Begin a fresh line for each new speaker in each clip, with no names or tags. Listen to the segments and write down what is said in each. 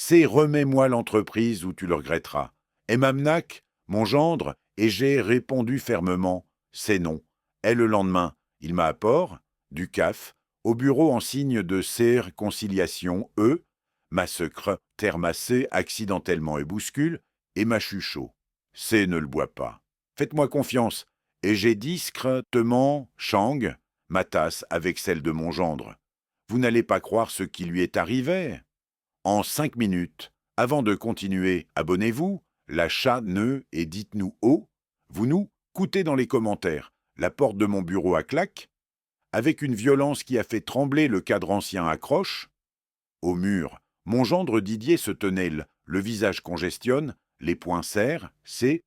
C'est remets-moi l'entreprise ou tu le regretteras. Et Mamnac, mon gendre, et j'ai répondu fermement, c'est non. Et le lendemain, il m'a apport, du CAF, au bureau en signe de conciliation, ma secre, termassé accidentellement et bouscule, et ma chuchot. C'est ne le bois pas. Faites-moi confiance, et j'ai discrètement Chang, ma tasse avec celle de mon gendre. Vous n'allez pas croire ce qui lui est arrivé. En 5 minutes, avant de continuer, abonnez-vous, l'achat nœud et dites-nous haut. Vous nous coûtez dans les commentaires. La porte de mon bureau à claque, avec une violence qui a fait trembler le cadre ancien accroche. Au mur, mon gendre Didier se tenait le visage congestionne, les poings serrent, c'est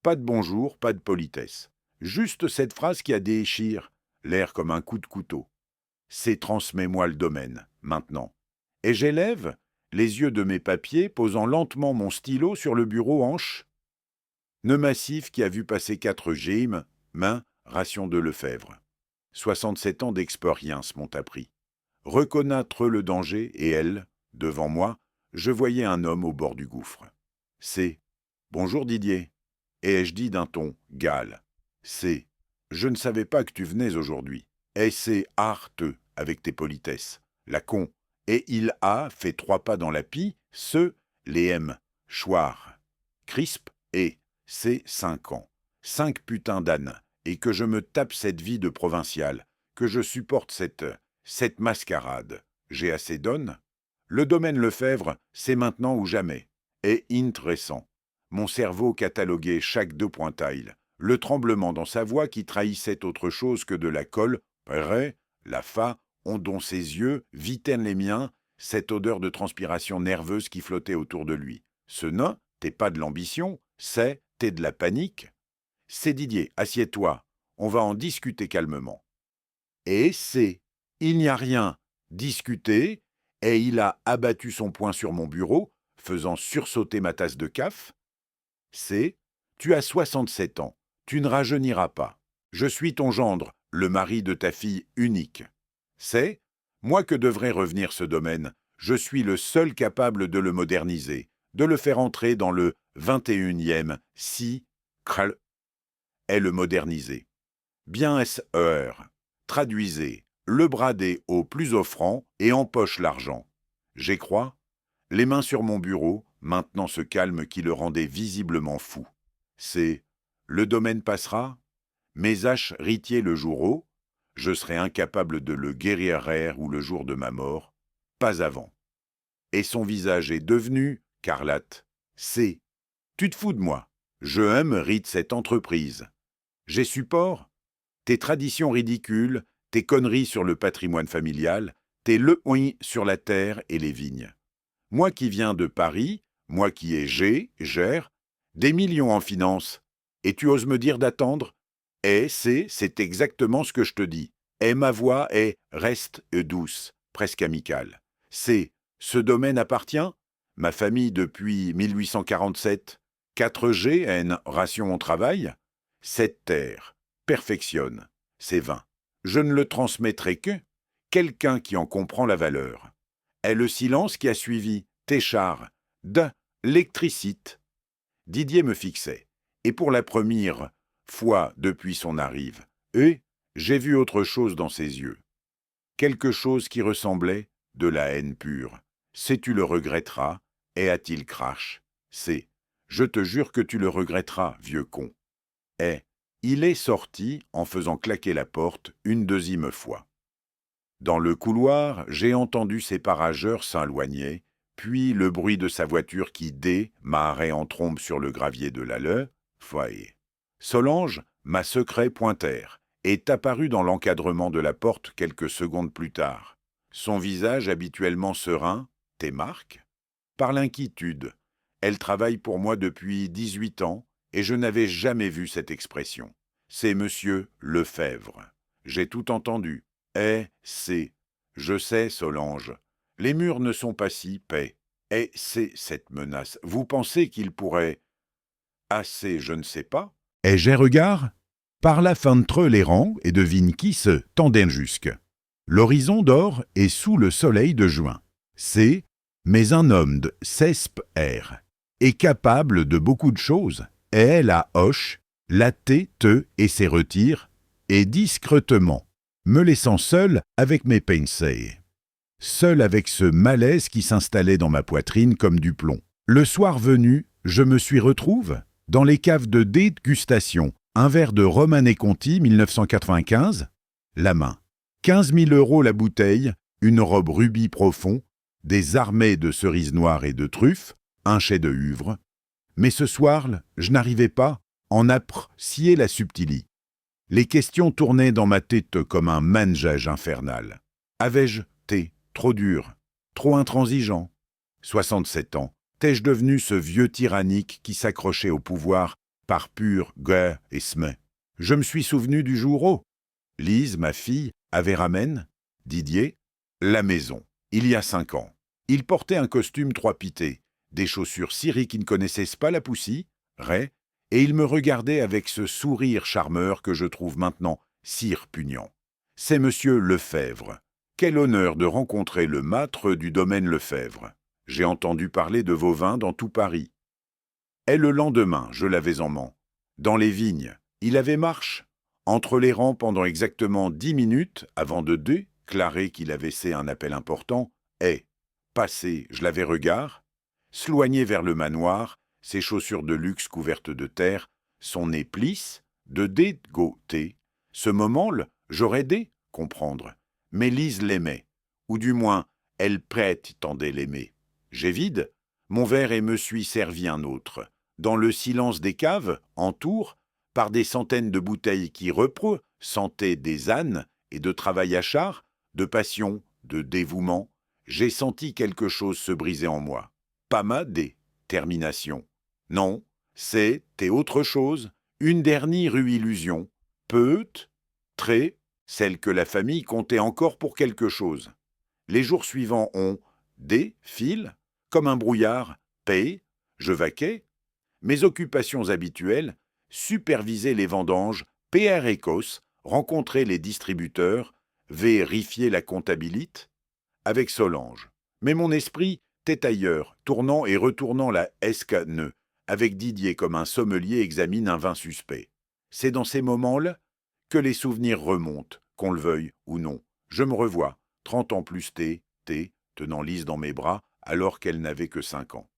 pas de bonjour, pas de politesse. Juste cette phrase qui a déchire, l'air comme un coup de couteau. C'est transmets-moi le domaine, maintenant. Et j'élève les yeux de mes papiers, posant lentement mon stylo sur le bureau hanche. Nœud massif qui a vu passer 4 gymes, main, ration de Lefebvre. 67 ans d'expérience m'ont appris. Reconnaître le danger, et elle, devant moi, je voyais un homme au bord du gouffre. C'est « Bonjour Didier », et je dis d'un ton gale. C'est « Je ne savais pas que tu venais aujourd'hui ». Et c'est « Arteux » avec tes politesses. La con. Et il a fait 3 pas dans la pie, les M, choir, crisp, et c'est 5 ans. 5 putains d'ânes, et que je me tape cette vie de provincial, que je supporte cette mascarade. J'ai assez d'onnes. Le domaine Lefebvre, c'est maintenant ou jamais. Et intéressant. Mon cerveau cataloguait chaque 2 pointails, le tremblement dans sa voix qui trahissait autre chose que de la colle, près, la fa, ont dont ses yeux, vitaine les miens, cette odeur de transpiration nerveuse qui flottait autour de lui. Ce nain, t'es pas de l'ambition, t'es de la panique. C'est Didier, assieds-toi, on va en discuter calmement. Et il n'y a rien, discuter, et il a abattu son poing sur mon bureau, faisant sursauter ma tasse de caf. Tu as 67 ans, tu ne rajeuniras pas. Je suis ton gendre, le mari de ta fille unique. Moi que devrait revenir ce domaine, je suis le seul capable de le moderniser, de le faire entrer dans le 21e, est le moderniser. Bien est-ce heure. Traduisez, le brader au plus offrant et empoche l'argent. J'y crois. Les mains sur mon bureau, maintenant ce calme qui le rendait visiblement fou. Le domaine passera, mes haches ritier le jour haut, je serai incapable de le guérir ou le jour de ma mort, pas avant. Et son visage est devenu carlate. Tu te fous de moi, je aime rite cette entreprise. J'ai support tes traditions ridicules, tes conneries sur le patrimoine familial, tes le-oui sur la terre et les vignes. Moi qui viens de Paris, moi qui ai gère, des millions en finance, et tu oses me dire d'attendre? C'est exactement ce que je te dis. Et ma voix reste douce, presque amicale. Ce domaine appartient? Ma famille depuis 1847, 4G, ration au travail? Cette terre perfectionne, c'est vain. Je ne le transmettrai que quelqu'un qui en comprend la valeur. Et le silence qui a suivi, téchard, l'électricité. Didier me fixait, et pour la première fois depuis son arrive, j'ai vu autre chose dans ses yeux. Quelque chose qui ressemblait de la haine pure. Tu le regretteras, et a-t-il crache. Je te jure que tu le regretteras, vieux con. Il est sorti en faisant claquer la porte une 2e fois. Dans le couloir, j'ai entendu ses parageurs s'éloigner, puis le bruit de sa voiture qui marrait en trombe sur le gravier de l'alleu, foyer. Solange, ma secret pointère, est apparue dans l'encadrement de la porte quelques secondes plus tard. Son visage habituellement serein, marques? Par l'inquiétude. Elle travaille pour moi depuis 18 ans, et je n'avais jamais vu cette expression. C'est monsieur Lefebvre. J'ai tout entendu. Je sais, Solange. Les murs ne sont pas si paix. Et c'est cette menace. Vous pensez qu'il pourrait... je ne sais pas. Et j'ai regard par la fenêtre les rangs et devine qui se tendait jusque. L'horizon d'or est sous le soleil de juin. Mais un homme de CESP-R est capable de beaucoup de choses, et elle a hoche, la te et ses retire, et discrètement, me laissant seul avec mes pensées. Seul avec ce malaise qui s'installait dans ma poitrine comme du plomb. Le soir venu, je me suis retrouve dans les caves de dégustation, un verre de Romanée Conti 1995, la main. 15 000 € la bouteille, une robe rubis profond, des armées de cerises noires et de truffes, un chai de huvre. Mais ce soir, je n'arrivais pas en apprécier la subtilie. Les questions tournaient dans ma tête comme un manège infernal. Avais-je été trop dur, trop intransigeant? 67 ans, t'ai-je devenu ce vieux tyrannique qui s'accrochait au pouvoir par pur guerre et smet? Je me suis souvenu du jour où Lise, ma fille, avait ramène Didier la maison, il y a 5 ans. Il portait un costume trois-pité, des chaussures cirées qui ne connaissaient pas la poussie, Ray, et il me regardait avec ce sourire charmeur que je trouve maintenant si repugnant. C'est monsieur Lefebvre. Quel honneur de rencontrer le maître du domaine Lefebvre. J'ai entendu parler de vos vins dans tout Paris. Et le lendemain, je l'avais en main. Dans les vignes, il avait marche. Entre les rangs pendant exactement 10 minutes, avant de déclarer qu'il avait fait un appel important, et, passé, je l'avais regard, s'éloigner vers le manoir, ses chaussures de luxe couvertes de terre, son nez plisse, de dégoûté. Ce moment-là, j'aurais dû comprendre. Mais Lise l'aimait, ou du moins, elle prétendait l'aimer. J'ai vide mon verre et me suis servi un autre. Dans le silence des caves, entour, par des centaines de bouteilles qui représentaient des ânes et de travail à char, de passion, de dévouement, j'ai senti quelque chose se briser en moi. Pas ma détermination. Non, c'était autre chose, une dernière illusion, très, celle que la famille comptait encore pour quelque chose. Les jours suivants ont défilé, comme un brouillard, je vaquais. Mes occupations habituelles, superviser les vendanges, PR Écosse, rencontrer les distributeurs, vérifier la comptabilité, avec Solange. Mais mon esprit était ailleurs, tournant et retournant la escaneux, avec Didier comme un sommelier examine un vin suspect. C'est dans ces moments-là que les souvenirs remontent, qu'on le veuille ou non. Je me revois, 30 ans plus tenant Lise dans mes bras, alors qu'elle n'avait que 5 ans.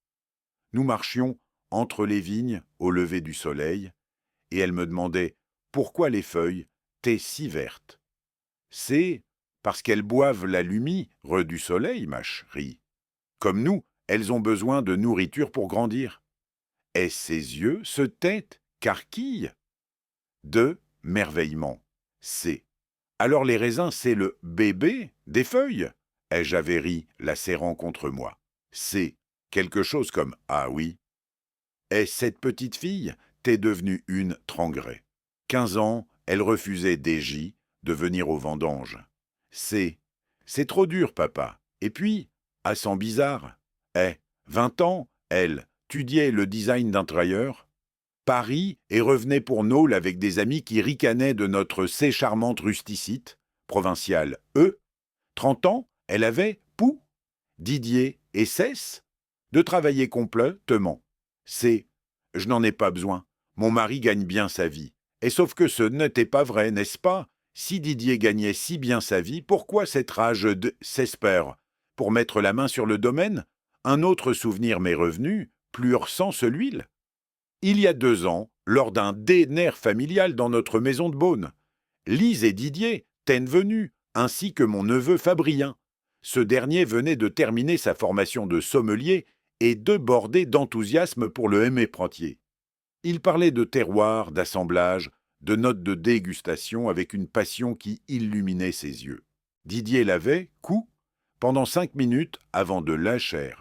Nous marchions entre les vignes au lever du soleil, et elle me demandait pourquoi les feuilles étaient si vertes. C'est parce qu'elles boivent la lumière du soleil, ma chérie. Comme nous, elles ont besoin de nourriture pour grandir. Et ses yeux se têtent carquillent de merveillement. C'est. Alors les raisins, c'est le bébé des feuilles. Ai-je ri, la serrant contre moi. C'est quelque chose comme ah oui. Et cette petite fille t'est devenue une Trangré. 15 ans, elle refusait d'Égy de venir aux vendanges. C'est trop dur, papa. Et puis, à sent bizarre. 20 ans, elle étudiait le design d'intérieur. Paris et revenait pour Nôle avec des amis qui ricanaient de notre c'est charmante rusticite, provinciale, 30 ans, elle avait, Didier et cesse de travailler complètement. Je n'en ai pas besoin. Mon mari gagne bien sa vie. Et sauf que ce n'était pas vrai, n'est-ce pas? Si Didier gagnait si bien sa vie, pourquoi cette rage de s'espère? Pour mettre la main sur le domaine? Un autre souvenir m'est revenu, plus sans celui-là. Il y a 2 ans, lors d'un dîner familial dans notre maison de Beaune, Lise et Didier étaient venus, ainsi que mon neveu Fabrien. Ce dernier venait de terminer sa formation de sommelier et débordé d'enthousiasme pour le métier. Il parlait de terroir, d'assemblage, de notes de dégustation avec une passion qui illuminait ses yeux. Didier l'avait, pendant 5 minutes avant de lâcher.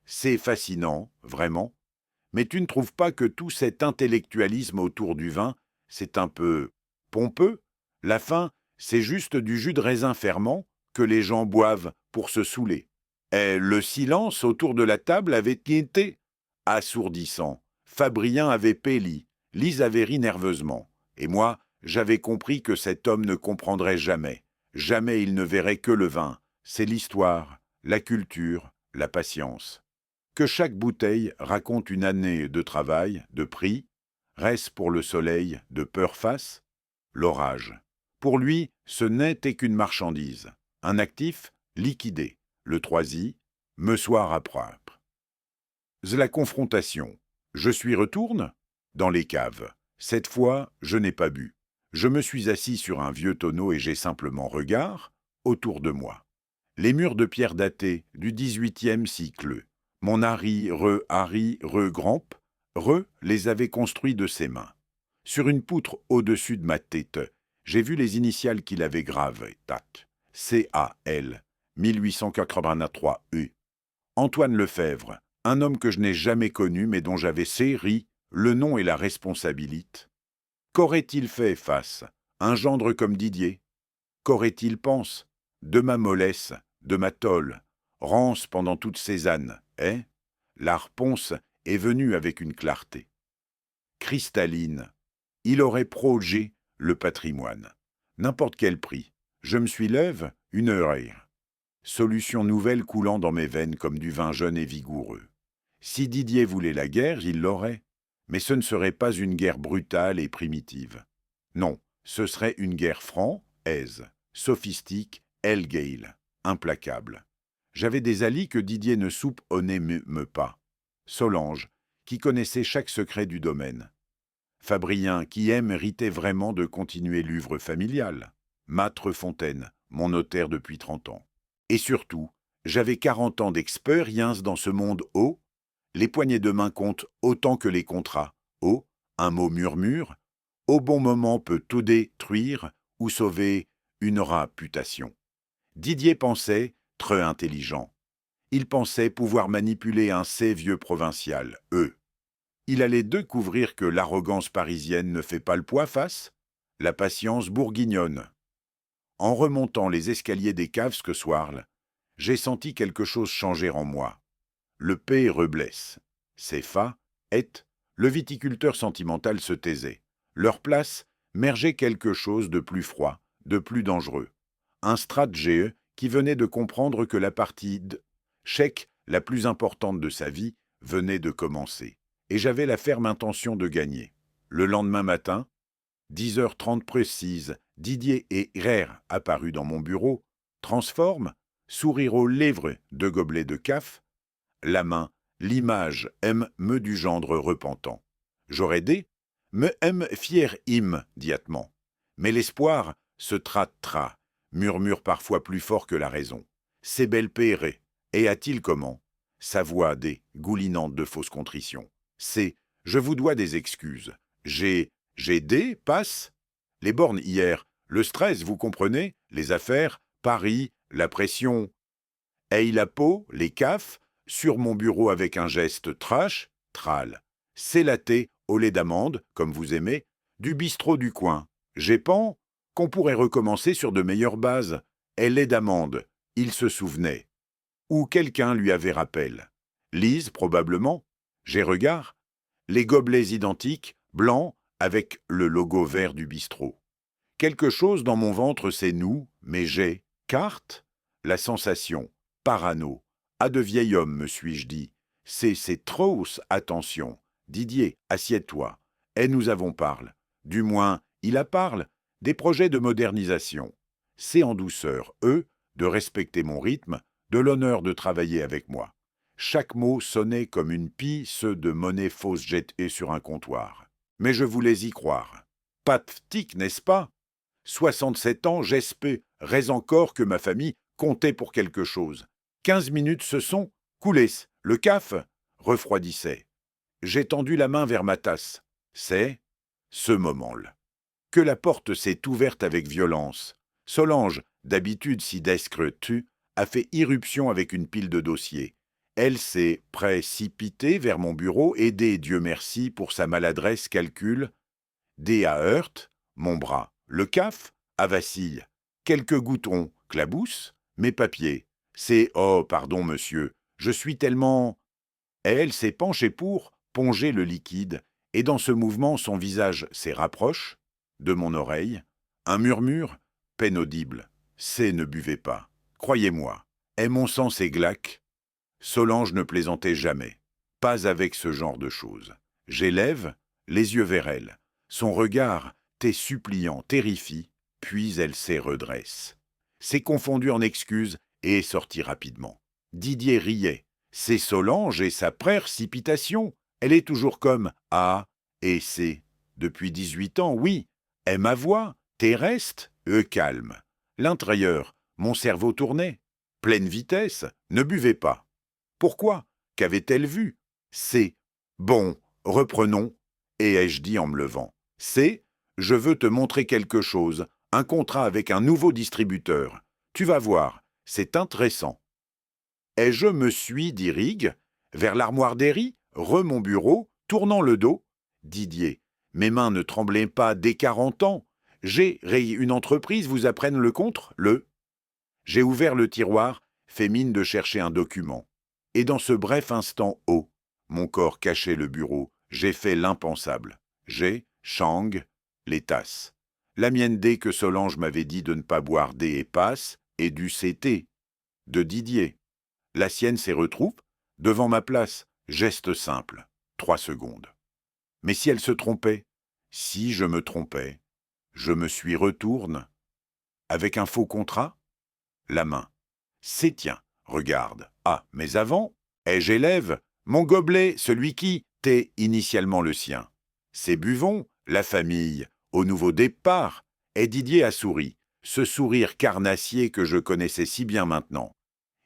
C'est fascinant, vraiment. Mais tu ne trouves pas que tout cet intellectualisme autour du vin, c'est un peu pompeux? La fin, c'est juste du jus de raisin ferment que les gens boivent pour se saouler. Et le silence autour de la table avait été assourdissant. Fabrien avait péli, Lise avait ri nerveusement. Et moi, j'avais compris que cet homme ne comprendrait jamais. Jamais il ne verrait que le vin. C'est l'histoire, la culture, la patience. Que chaque bouteille raconte une année de travail, de prix, reste pour le soleil de peur face, l'orage. Pour lui, ce n'était qu'une marchandise, un actif liquidé, le troisi, me soir à propre. La confrontation. Je suis retourne dans les caves. Cette fois, je n'ai pas bu. Je me suis assis sur un vieux tonneau et j'ai simplement regard autour de moi. Les murs de pierre datés du XVIIIe siècle. Mon Harry, Gramp, les avait construits de ses mains. Sur une poutre au-dessus de ma tête, j'ai vu les initiales qu'il avait gravées. Tac. C-A-L, 1883 U. Antoine Lefebvre, un homme que je n'ai jamais connu mais dont j'avais séri le nom et la responsabilité. Qu'aurait-il fait face un gendre comme Didier? Qu'aurait-il pense de ma mollesse, de ma tôle, rance pendant toutes ces ânes, hein? La réponse est venue avec une clarté cristalline. Il aurait prolongé le patrimoine. N'importe quel prix. Je me suis lève, une heure. Solution nouvelle coulant dans mes veines comme du vin jeune et vigoureux. Si Didier voulait la guerre, il l'aurait. Mais ce ne serait pas une guerre brutale et primitive. Non, ce serait une guerre franc-aise, sophistique, Hellgale, implacable. J'avais des alliés que Didier ne soupçonnait pas. Solange, qui connaissait chaque secret du domaine. Fabrien, qui méritait vraiment de continuer l'œuvre familiale. Matre Fontaine, mon notaire depuis 30 ans. Et surtout, j'avais 40 ans d'expérience dans ce monde haut. Les poignées de main comptent autant que les contrats. Oh, un mot murmure. Au bon moment peut tout détruire ou sauver une réputation. Didier pensait, très intelligent. Il pensait pouvoir manipuler un vieux provincial, eux. Il allait découvrir que l'arrogance parisienne ne fait pas le poids face, la patience bourguignonne. En remontant les escaliers des caves ce soir, j'ai senti quelque chose changer en moi. Le P reblesse. C'est fa, et, le viticulteur sentimental se taisait. Leur place mergeait quelque chose de plus froid, de plus dangereux. Un stratège qui venait de comprendre que la partie chèque la plus importante de sa vie venait de commencer. Et j'avais la ferme intention de gagner. Le lendemain matin, 10h30 précise, Didier et Rère apparus dans mon bureau, transforme, sourire aux lèvres, 2 gobelets de caf, la main, l'image me du gendre repentant. J'aurais dit, me fier diatement. Mais l'espoir se trattera, murmure parfois plus fort que la raison. C'est belle pérée, et a-t-il comment? Sa voix goulinante de fausse contrition. C'est « Je vous dois des excuses. J'ai des passe. Les bornes hier, le stress, vous comprenez, les affaires, Paris, la pression. Aille la peau, les cafes, sur mon bureau avec un geste trash, trale. C'est laté au lait d'amande, comme vous aimez, du bistrot du coin. J'ai pen qu'on pourrait recommencer sur de meilleures bases. Et lait d'amande, il se souvenait. Ou quelqu'un lui avait rappel. Lise, probablement. J'ai regard. Les gobelets identiques, blancs, avec le logo vert du bistrot. Quelque chose dans mon ventre c'est nous, mais j'ai, carte, la sensation, parano, à de vieil homme, me suis-je dit. C'est trop, attention. Didier, assieds-toi. Et nous avons parle. Du moins, il a parle, des projets de modernisation. C'est en douceur, de respecter mon rythme, de l'honneur de travailler avec moi. Chaque mot sonnait comme une pie, ceux de monnaie fausse jetée sur un comptoir. Mais je voulais y croire. Pathétique, n'est-ce pas? 67 ans, j'espérais encore que ma famille comptait pour quelque chose. 15 minutes se sont coulées. Le caf refroidissait. J'ai tendu la main vers ma tasse. C'est ce moment-là que la porte s'est ouverte avec violence. Solange, d'habitude si discrète, a fait irruption avec une pile de dossiers. Elle s'est précipitée vers mon bureau, aidée, Dieu merci, pour sa maladresse calcul. à heurte, mon bras. Le caf, à vacille. Quelques goutons, clabousse, mes papiers. C'est, oh, pardon, monsieur, je suis tellement... Et elle s'est penchée pour ponger le liquide, et dans ce mouvement, son visage s'est rapproché de mon oreille. Un murmure, peine audible. C'est ne buvez pas. Croyez-moi. Et mon sang s'est glaque. Solange ne plaisantait jamais. Pas avec ce genre de choses. J'élève, les yeux vers elle. Son regard, suppliant, terrifie, puis elle s'est redresse. S'est confondue en excuses et est sortie rapidement. Didier riait. C'est Solange et sa précipitation. Elle est toujours comme A et C. Depuis 18 ans, oui. Et ma voix, reste, calme. L'intérieur, mon cerveau tournait. Pleine vitesse, ne buvez pas. Pourquoi? Qu'avait-elle vu? C'est bon, reprenons, et ai-je dit en me levant. C'est je veux te montrer quelque chose, un contrat avec un nouveau distributeur. Tu vas voir, c'est intéressant. Et je me suis dirige vers l'armoire des riz, mon bureau, tournant le dos. Didier, mes mains ne tremblaient pas dès 40 ans. J'ai une entreprise, vous apprennent le contre, le. J'ai ouvert le tiroir, fait mine de chercher un document. Et dans ce bref instant mon corps cachait le bureau, j'ai fait l'impensable. J'ai, Chang, les tasses. La mienne dès que Solange m'avait dit de ne pas boire des et passe, et du CT. De Didier. La sienne s'est retrouve, devant ma place, geste simple, 3 secondes. Mais si elle se trompait, si je me trompais, je me suis retourne, avec un faux contrat, la main. C'est tiens, regarde. Ah, mais avant, j'élève, mon gobelet, celui qui t'est initialement le sien. C'est buvons, la famille, au nouveau départ. Et Didier a souri, ce sourire carnassier que je connaissais si bien maintenant.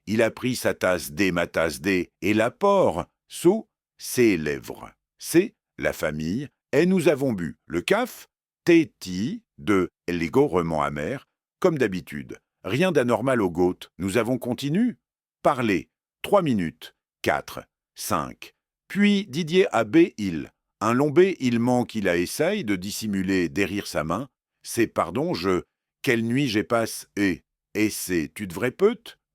Il a pris sa tasse D, ma tasse D, et l'apport, sous ses lèvres. C'est la famille, et nous avons bu le caf, téti, de l'égorement amer, comme d'habitude. Rien d'anormal au gôte. Nous avons continué. Parler. 3 minutes. 4. 5. Puis Didier a B. Il. Un long B. Il manque. Il a essaye de dissimuler derrière sa main. C'est pardon, je. Quelle nuit j'ai passe et. Et c'est. Tu devrais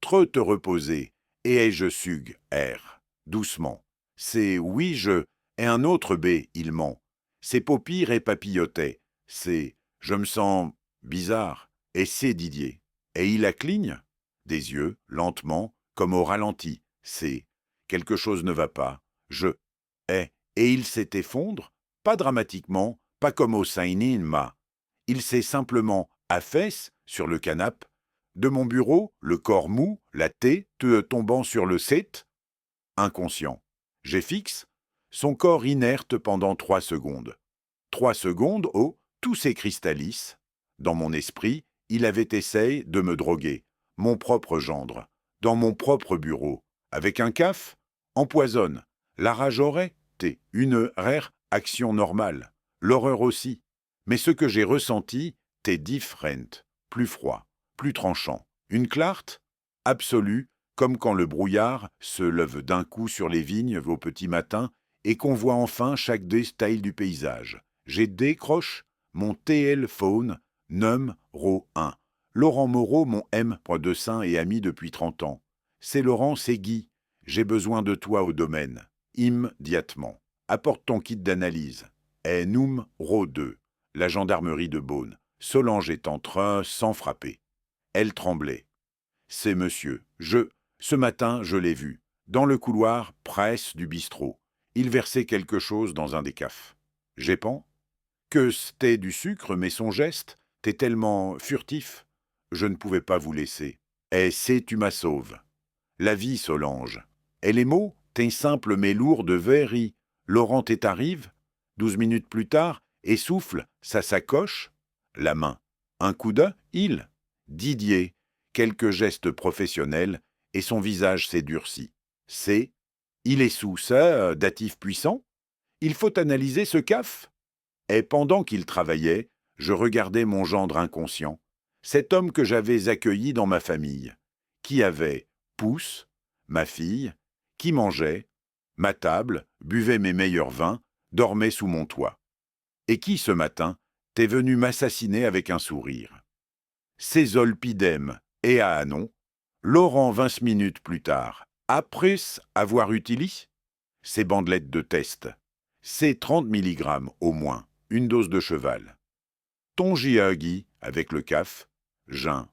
trop te reposer. Et je sugue. R. Doucement. C'est oui, je. Et un autre B. Il ment. Ses paupières et papillotaient. C'est. Je me sens bizarre. Et c'est Didier. Et il la cligne, des yeux, lentement, comme au ralenti. C'est quelque chose ne va pas. Je et il s'est effondre, pas dramatiquement, pas comme au cinéma. Il s'est simplement affaisse sur le canapé. De mon bureau, le corps mou, la tête tombant sur le set, inconscient. J'ai fixe son corps inerte pendant 3 secondes. 3 secondes, tout s'écristallise. Dans mon esprit, il avait essayé de me droguer, mon propre gendre, dans mon propre bureau, avec un caf, empoisonne. La rage aurait été une rare action normale, l'horreur aussi. Mais ce que j'ai ressenti, t'est different, plus froid, plus tranchant. Une clarté absolue, comme quand le brouillard se lève d'un coup sur les vignes au petit matin et qu'on voit enfin chaque détail du paysage. J'ai décroche mon TL phone numéro 1. Laurent Moreau, mon M.2 et ami depuis 30 ans. C'est Laurent, c'est Guy. J'ai besoin de toi au domaine. Immédiatement. Apporte ton kit d'analyse. Et numéro 2. La gendarmerie de Beaune. Solange est en train sans frapper. Elle tremblait. C'est monsieur. Ce matin, je l'ai vu. Dans le couloir, presse du bistrot. Il versait quelque chose dans un des cafes. J'ai pan que c'était du sucre, mais son geste, t'es tellement furtif. Je ne pouvais pas vous laisser. Et c'est tu m'as sauve. La vie, Solange. Et les mots, t'es simple mais lourd de verri. Laurent t'est arrive. 12 minutes plus tard, essouffle, sa sacoche. La main. Un coup d'œil, il. Didier. Quelques gestes professionnels, et son visage s'est durci. C'est. Il est sous ça, datif puissant. Il faut analyser ce caf. Et pendant qu'il travaillait, je regardais mon gendre inconscient, cet homme que j'avais accueilli dans ma famille, qui avait pousse, ma fille, qui mangeait, ma table, buvait mes meilleurs vins, dormait sous mon toit, et qui, ce matin, t'est venu m'assassiner avec un sourire. Ces olpidem et à Anon, Laurent 20 minutes plus tard, après avoir utilisé ces bandelettes de test, c'est 30 mg au moins, une dose de cheval. Ton Guy, avec le caf, Jeun.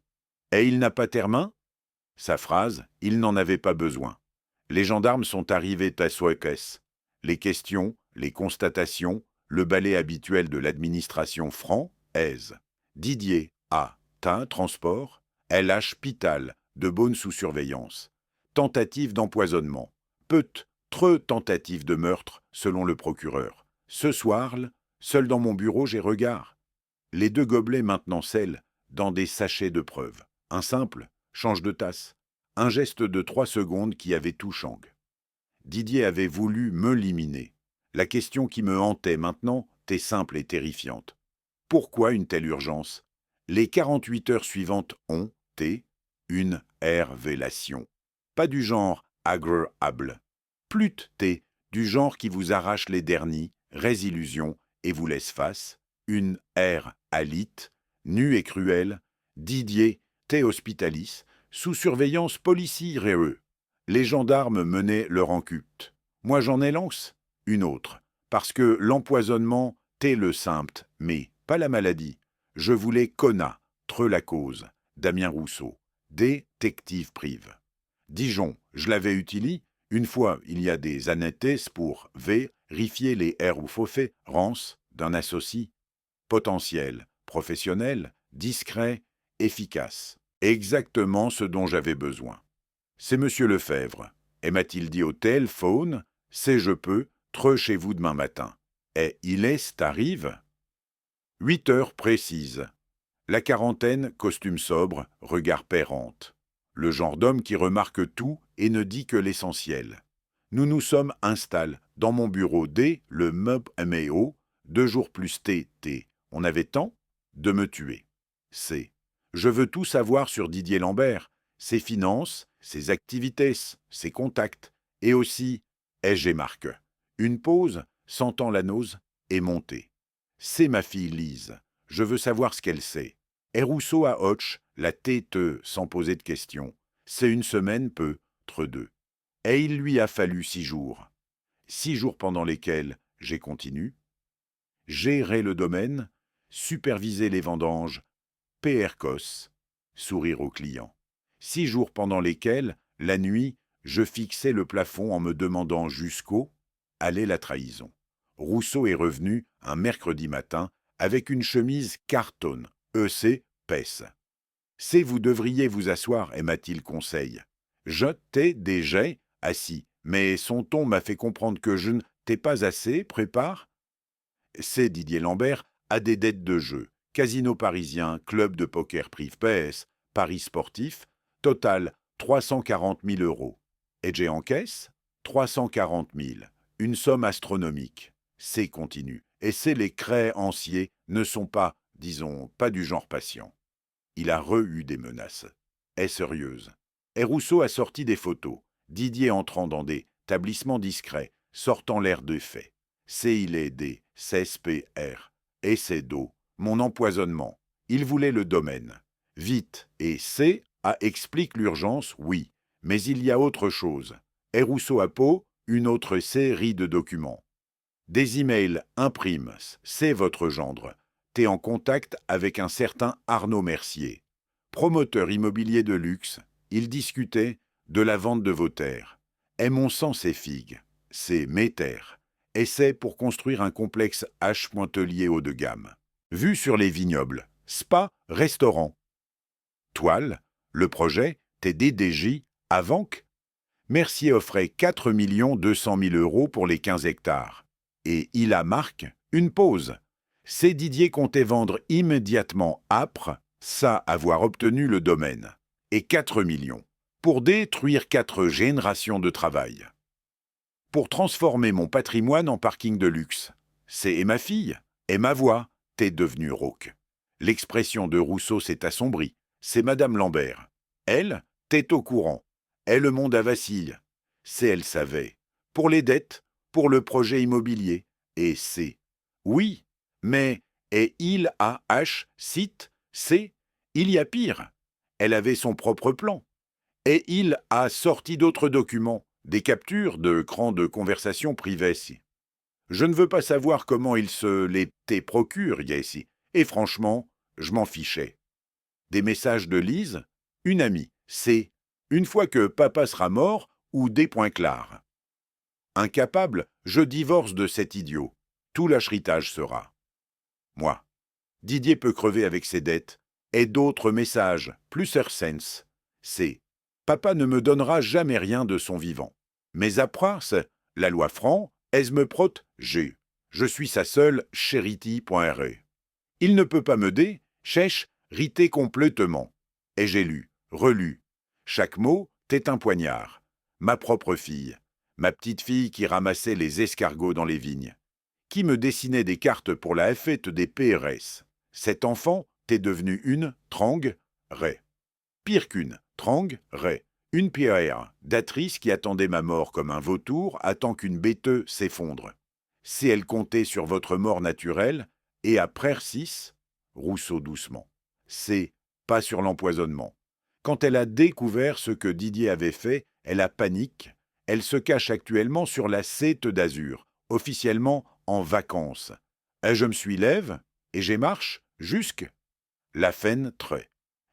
Et il n'a pas termin? Sa phrase, il n'en avait pas besoin. Les gendarmes sont arrivés à Soekes. Les questions, les constatations, le balai habituel de l'administration franc, aise. Didier, A. Tin, transport. LH, Pital, de Beaune sous surveillance. Tentative d'empoisonnement. Treux tentative de meurtre, selon le procureur. Ce soir, seul dans mon bureau, j'ai regard. Les 2 gobelets maintenant scellent, dans des sachets de preuves. Un simple, change de tasse. Un geste de 3 secondes qui avait tout Chang. Didier avait voulu me liminer. La question qui me hantait maintenant était simple et terrifiante. Pourquoi une telle urgence? Les 48 heures suivantes ont été une révélation. Pas du genre agréable. Plutôt du genre qui vous arrache les derniers, résillusions, et vous laisse face. Une alite, nue et cruelle. Didier, hospitalis, sous surveillance policière. Les gendarmes menaient leur enquête. Moi j'en ai lance une autre, parce que l'empoisonnement t'est le symptôme, mais pas la maladie. Je voulais connaître la cause. Damien Rousseau, détective prive. Dijon, je l'avais utilisé. Une fois, il y a des années pour vérifier les ou faufets, rance d'un associé. Potentiel, professionnel, discret, efficace. Exactement ce dont j'avais besoin. C'est Monsieur Lefebvre. Et m'a-t-il dit au téléphone, c'est je peux, chez vous demain matin. Et il est arrive 8 heures précises. La quarantaine, costume sobre, regard pérante. Le genre d'homme qui remarque tout et ne dit que l'essentiel. Nous nous sommes installés dans mon bureau dès le meuble MEO, 2 jours plus TT. On avait temps de me tuer. C'est. Je veux tout savoir sur Didier Lambert, ses finances, ses activités, ses contacts, et aussi, ai-je marque. Une pause, sentant la nausée, et montée. C'est ma fille Lise. Je veux savoir ce qu'elle sait. Et Rousseau à Hoche, la tête sans poser de questions. C'est une semaine peu, tre 2. Et il lui a fallu 6 jours. 6 jours pendant lesquels j'ai continué. Gérer le domaine, superviser les vendanges, PRCOS, sourire aux clients. 6 jours pendant lesquels, la nuit, je fixais le plafond en me demandant jusqu'où allait la trahison. Rousseau est revenu un mercredi matin avec une chemise cartonne, pèse. C'est vous devriez vous asseoir, m'a-t-il conseil. Je t'ai déjà assis, mais son ton m'a fait comprendre que je ne t'ai pas assez, prépare. C'est Didier Lambert a des dettes de jeu. Casino parisien, club de poker prive PS, paris sportif, total 340 000 euros. Et j'ai en caisse 340 000, une somme astronomique. C'est continu. Et c'est les créanciers ne sont pas, disons, pas du genre patient. Il a eu des menaces. Est sérieuse. Et Rousseau a sorti des photos. Didier entrant dans des établissements discrets, sortant l'air de fait. C'est il est des CSPR. Et c'est d'eau. Mon empoisonnement. Il voulait le domaine. Vite. Et C a explique l'urgence, oui. Mais il y a autre chose. Et Rousseau a peau, une autre série de documents. Des emails imprimes, c'est votre gendre. T'es en contact avec un certain Arnaud Mercier. Promoteur immobilier de luxe, il discutait de la vente de vos terres. Et mon sang, c'est figues. C'est mes terres. Et c'est pour construire un complexe H pointelier haut de gamme. Vue sur les vignobles, spa, restaurant. Toile, le projet, t'es DDJ, à Vanques. Mercier offrait 4 200 000 euros pour les 15 hectares. Et il a marque une pause. C'est Didier comptait vendre immédiatement âpre, ça avoir obtenu le domaine. Et 4 millions. Pour détruire 4 générations de travail. Pour transformer mon patrimoine en parking de luxe. C'est et ma fille, et ma voix, t'es devenu rauque. L'expression de Rousseau s'est assombrie. C'est Madame Lambert. Elle, t'es au courant. Et le monde a vacille. C'est elle savait. Pour les dettes, pour le projet immobilier. Et c'est. Oui, mais et il a H, cite, c'est. Il y a pire. Elle avait son propre plan. Et il a sorti d'autres documents, des captures de crans de conversation privées. Je ne veux pas savoir comment il se les procure, ici. Et franchement, je m'en fichais. Des messages de Lise, une amie, c'est. Une fois que papa sera mort, ou des points clairs. Incapable, je divorce de cet idiot. Tout l'acheritage sera. Moi. Didier peut crever avec ses dettes. Et d'autres messages, plus sens. C'est « Papa ne me donnera jamais rien de son vivant. Mais après, la loi franc, elle me protège. Je suis sa seule charity.re. Il ne peut pas m'aider, chèche, rité complètement. Et j'ai lu, relu. Chaque mot t'est un poignard. Ma propre fille. Ma petite fille qui ramassait les escargots dans les vignes. Qui me dessinait des cartes pour la fête des PRS. Cet enfant t'est devenu une trang-ré. Pire qu'une trang-ré. Une pierre datrice qui attendait ma mort comme un vautour attend qu'une bêteuse s'effondre. Si elle comptait sur votre mort naturelle, et après 6, Rousseau doucement, c'est pas sur l'empoisonnement. Quand elle a découvert ce que Didier avait fait, elle a panique. Elle se cache actuellement sur la Côte d'Azur, officiellement en vacances. Et je me suis lève, et j'ai marche, jusque. La faine trait.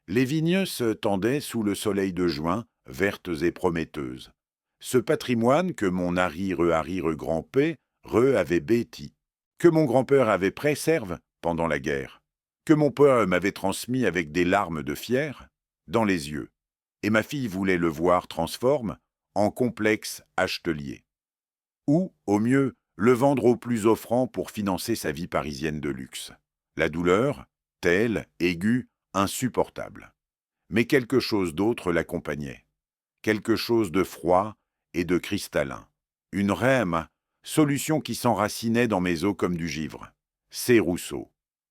Les vignes se tendaient sous le soleil de juin, vertes et prometteuses. Ce patrimoine que mon arrière-grand-père avait bâti, que mon grand-père avait préservé pendant la guerre, que mon père m'avait transmis avec des larmes de fier dans les yeux, et ma fille voulait le voir transforme en complexe achetelier. Ou, au mieux, le vendre au plus offrant pour financer sa vie parisienne de luxe. La douleur, telle, aiguë, insupportable. Mais quelque chose d'autre l'accompagnait. Quelque chose de froid et de cristallin. Une rème, solution qui s'enracinait dans mes os comme du givre. C'est Rousseau.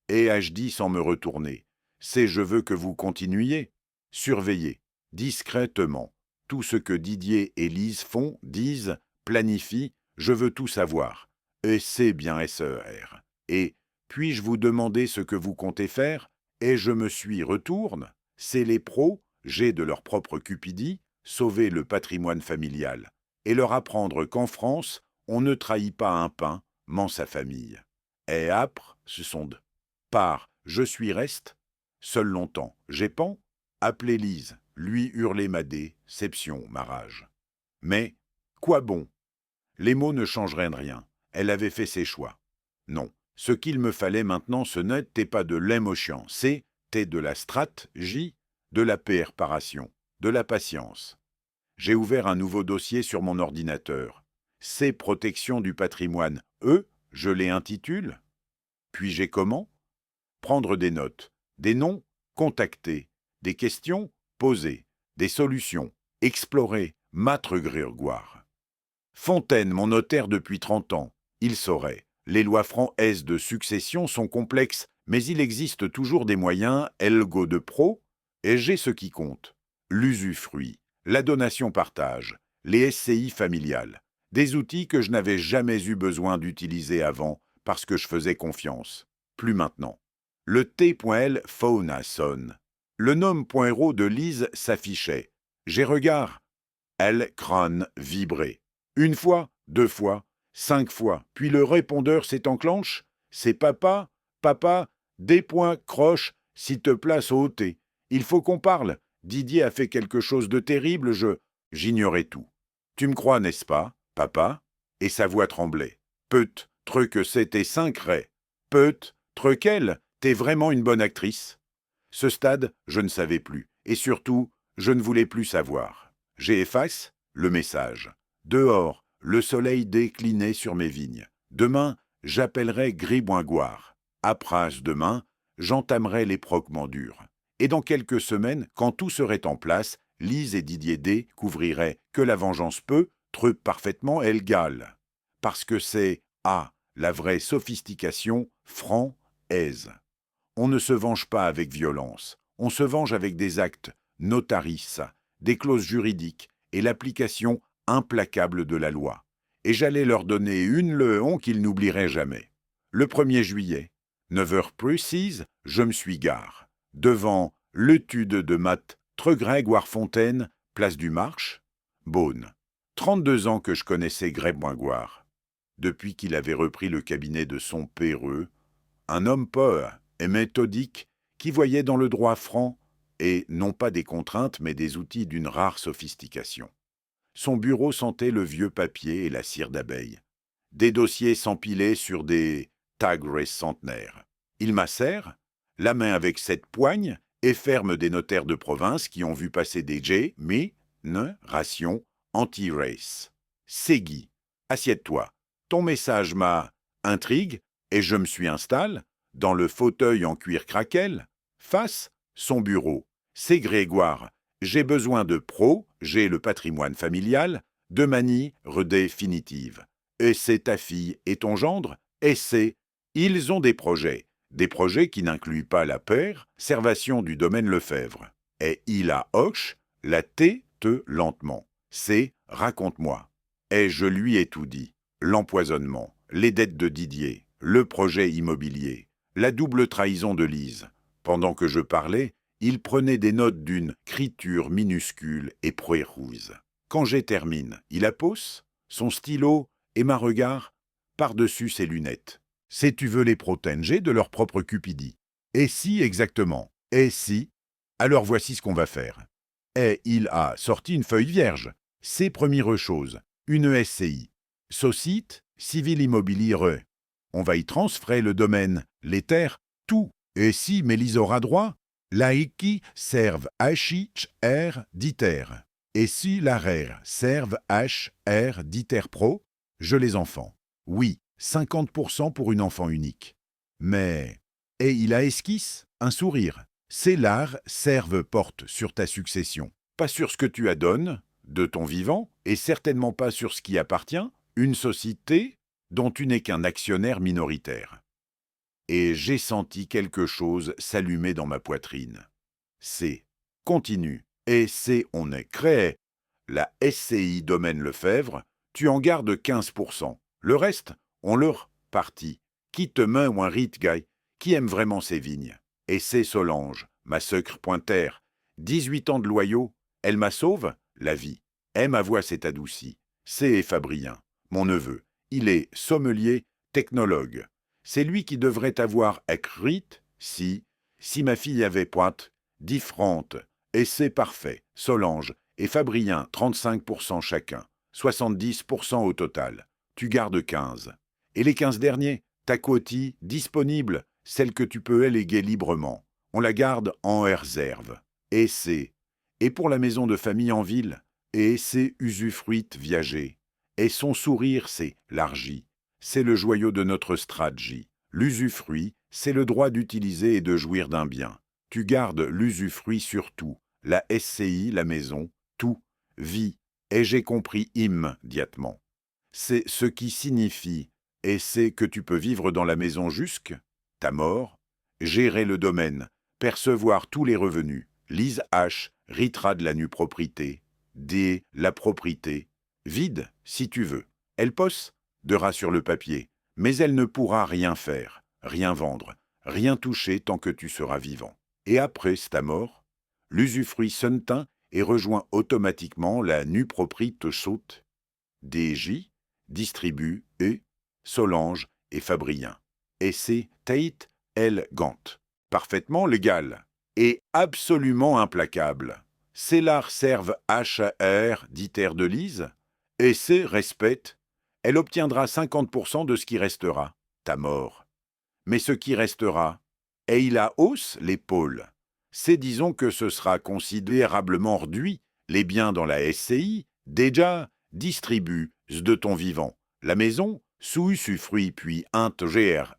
Et ai-je dit sans me retourner, c'est je veux que vous continuiez. Surveillez, discrètement, tout ce que Didier et Lise font, disent, planifient, je veux tout savoir. Et c'est bien SER. Et puis-je vous demander ce que vous comptez faire? Et je me suis retourne. C'est les pros, j'ai de leur propre cupidie, sauver le patrimoine familial et leur apprendre qu'en France, on ne trahit pas un pain, ment sa famille. Et âpre, ce sont de par, je suis reste, seul longtemps, j'ai pan, appelé Lise, lui hurler ma déception, ma rage. Mais, quoi bon? Les mots ne changeraient rien, elle avait fait ses choix. Non, ce qu'il me fallait maintenant, ce n'était pas de l'émotion, c'était de la stratégie, de la réparation, de la patience. J'ai ouvert un nouveau dossier sur mon ordinateur. C'est protection du patrimoine. Je les intitule. Puis j'ai comment? Prendre des notes, des noms, contacter, des questions, poser, des solutions, explorer, matre Grégoire. Fontaine, mon notaire depuis 30 ans, il saurait. Les lois françaises de succession sont complexes, mais il existe toujours des moyens, elgo de pro, et j'ai ce qui compte. L'usufruit, la donation-partage, les SCI familiales, des outils que je n'avais jamais eu besoin d'utiliser avant parce que je faisais confiance. Plus maintenant. Le T.L fauna sonne. Le nom.ro de Lise s'affichait. J'ai regard. Elle crâne vibré. Une fois, 2 fois, 5 fois, puis le répondeur s'est enclenche. C'est papa, papa, des points, croche, si te place au thé. Il faut qu'on parle. Didier a fait quelque chose de terrible, j'ignorais tout. Tu me crois, n'est-ce pas, papa? Et sa voix tremblait. Peut-être que c'était 5 raies. Peut-être qu'elle, t'es vraiment une bonne actrice. Ce stade, je ne savais plus, et surtout, je ne voulais plus savoir. J'ai effacé le message. Dehors, le soleil déclinait sur mes vignes. Demain, j'appellerai Griboingoire. Après demain, j'entamerai les croquements durs. Et dans quelques semaines, quand tout serait en place, Lise et Didier découvriraient que la vengeance peut, parfaitement égale. Parce que c'est, la vraie sophistication franc-aise. On ne se venge pas avec violence, on se venge avec des actes notaris, des clauses juridiques et l'application implacable de la loi. Et j'allais leur donner une leçon qu'ils n'oublieraient jamais. Le 1er juillet, 9h précise, je me suis gare. Devant l'étude de maths Grégoire Fontaine, place du Marche, Beaune. 32 ans que je connaissais Grégoire. Depuis qu'il avait repris le cabinet de son péreux, un homme peur et méthodique qui voyait dans le droit franc et non pas des contraintes mais des outils d'une rare sophistication. Son bureau sentait le vieux papier et la cire d'abeille. Des dossiers s'empilaient sur des tags centenaires. Il m'assère, la main avec cette poigne, et ferme des notaires de province qui ont vu passer des rations anti-race. C'est Guy. Assieds-toi. Ton message m'a intrigue et je me suis installé dans le fauteuil en cuir craquelle, face son bureau. C'est Grégoire. J'ai besoin de j'ai le patrimoine familial, de manie redéfinitive. Et c'est ta fille et ton gendre, et ils ont des projets qui n'incluent pas la servation du domaine Lefebvre. Et il a hoche, la te lentement. C'est raconte-moi. Et je lui ai tout dit. L'empoisonnement, les dettes de Didier, le projet immobilier, la double trahison de Lise. Pendant que je parlais, il prenait des notes d'une écriture minuscule et proérouse. Quand j'ai terminé, il appose son stylo et ma regard par-dessus ses lunettes. C'est tu veux les protéger de leur propre cupidie. Et si exactement? Et si? Alors voici ce qu'on va faire. Et il a sorti une feuille vierge. Ses premières choses, une SCI. Société civile immobilière. On va y transférer le domaine, les terres, tout. Et si Mélise aura droit? Laïki serve HR diter. Et si l'ARER serve HR diter pro? Je les enfants. Oui, 50% pour une enfant unique. Mais, et il a esquisse, un sourire. C'est l'art serve porte sur ta succession. Pas sur ce que tu adonnes, de ton vivant, et certainement pas sur ce qui appartient, une société dont tu n'es qu'un actionnaire minoritaire. Et j'ai senti quelque chose s'allumer dans ma poitrine. C'est, continue, et c'est on est créé. La SCI Domaine Lefebvre, tu en gardes 15%. Le reste, on leur partit. Qui te main ou un rite guy, qui aime vraiment ses vignes. Et c'est Solange, ma secre pointère. 18 ans de loyaux, elle m'a sauve, la vie. Et ma voix s'est adoucie. C'est Fabrien, mon neveu. Il est sommelier, technologue. C'est lui qui devrait avoir écrit si ma fille avait pointe, différente. Et c'est parfait. Solange et Fabrien, 35% chacun. 70% au total. Tu gardes 15. Et les 15 derniers, ta quotie, disponible, celle que tu peux éléguer librement. On la garde en réserve. Et c'est. Et pour la maison de famille en ville, et c'est usufruite viager. Et son sourire, c'est l'argie. C'est le joyau de notre stratégie. L'usufruit, c'est le droit d'utiliser et de jouir d'un bien. Tu gardes l'usufruit sur tout. La SCI, la maison, tout, vie. Et j'ai compris immédiatement. C'est ce qui signifie, et c'est que tu peux vivre dans la maison jusque ta mort, gérer le domaine, percevoir tous les revenus, Lise H, ritera de la nue propriété, D, la propriété, vide, si tu veux. Elle dera sur le papier, mais elle ne pourra rien faire, rien vendre, rien toucher tant que tu seras vivant. Et après ta mort, l'usufruit s'entend et rejoint automatiquement la nue propriété saute. DJ, distribue, et Solange et Fabrien. Et c'est Tate L. Gant. Parfaitement légal et absolument implacable. C'est l'art serve HR diter de Lise, et c'est respecte. Elle obtiendra 50% de ce qui restera, ta mort. Mais ce qui restera, et il a hausse l'épaule. C'est disons que ce sera considérablement réduit, les biens dans la SCI, déjà, distribue de ton vivant. La maison, sous usufruit puis GRE,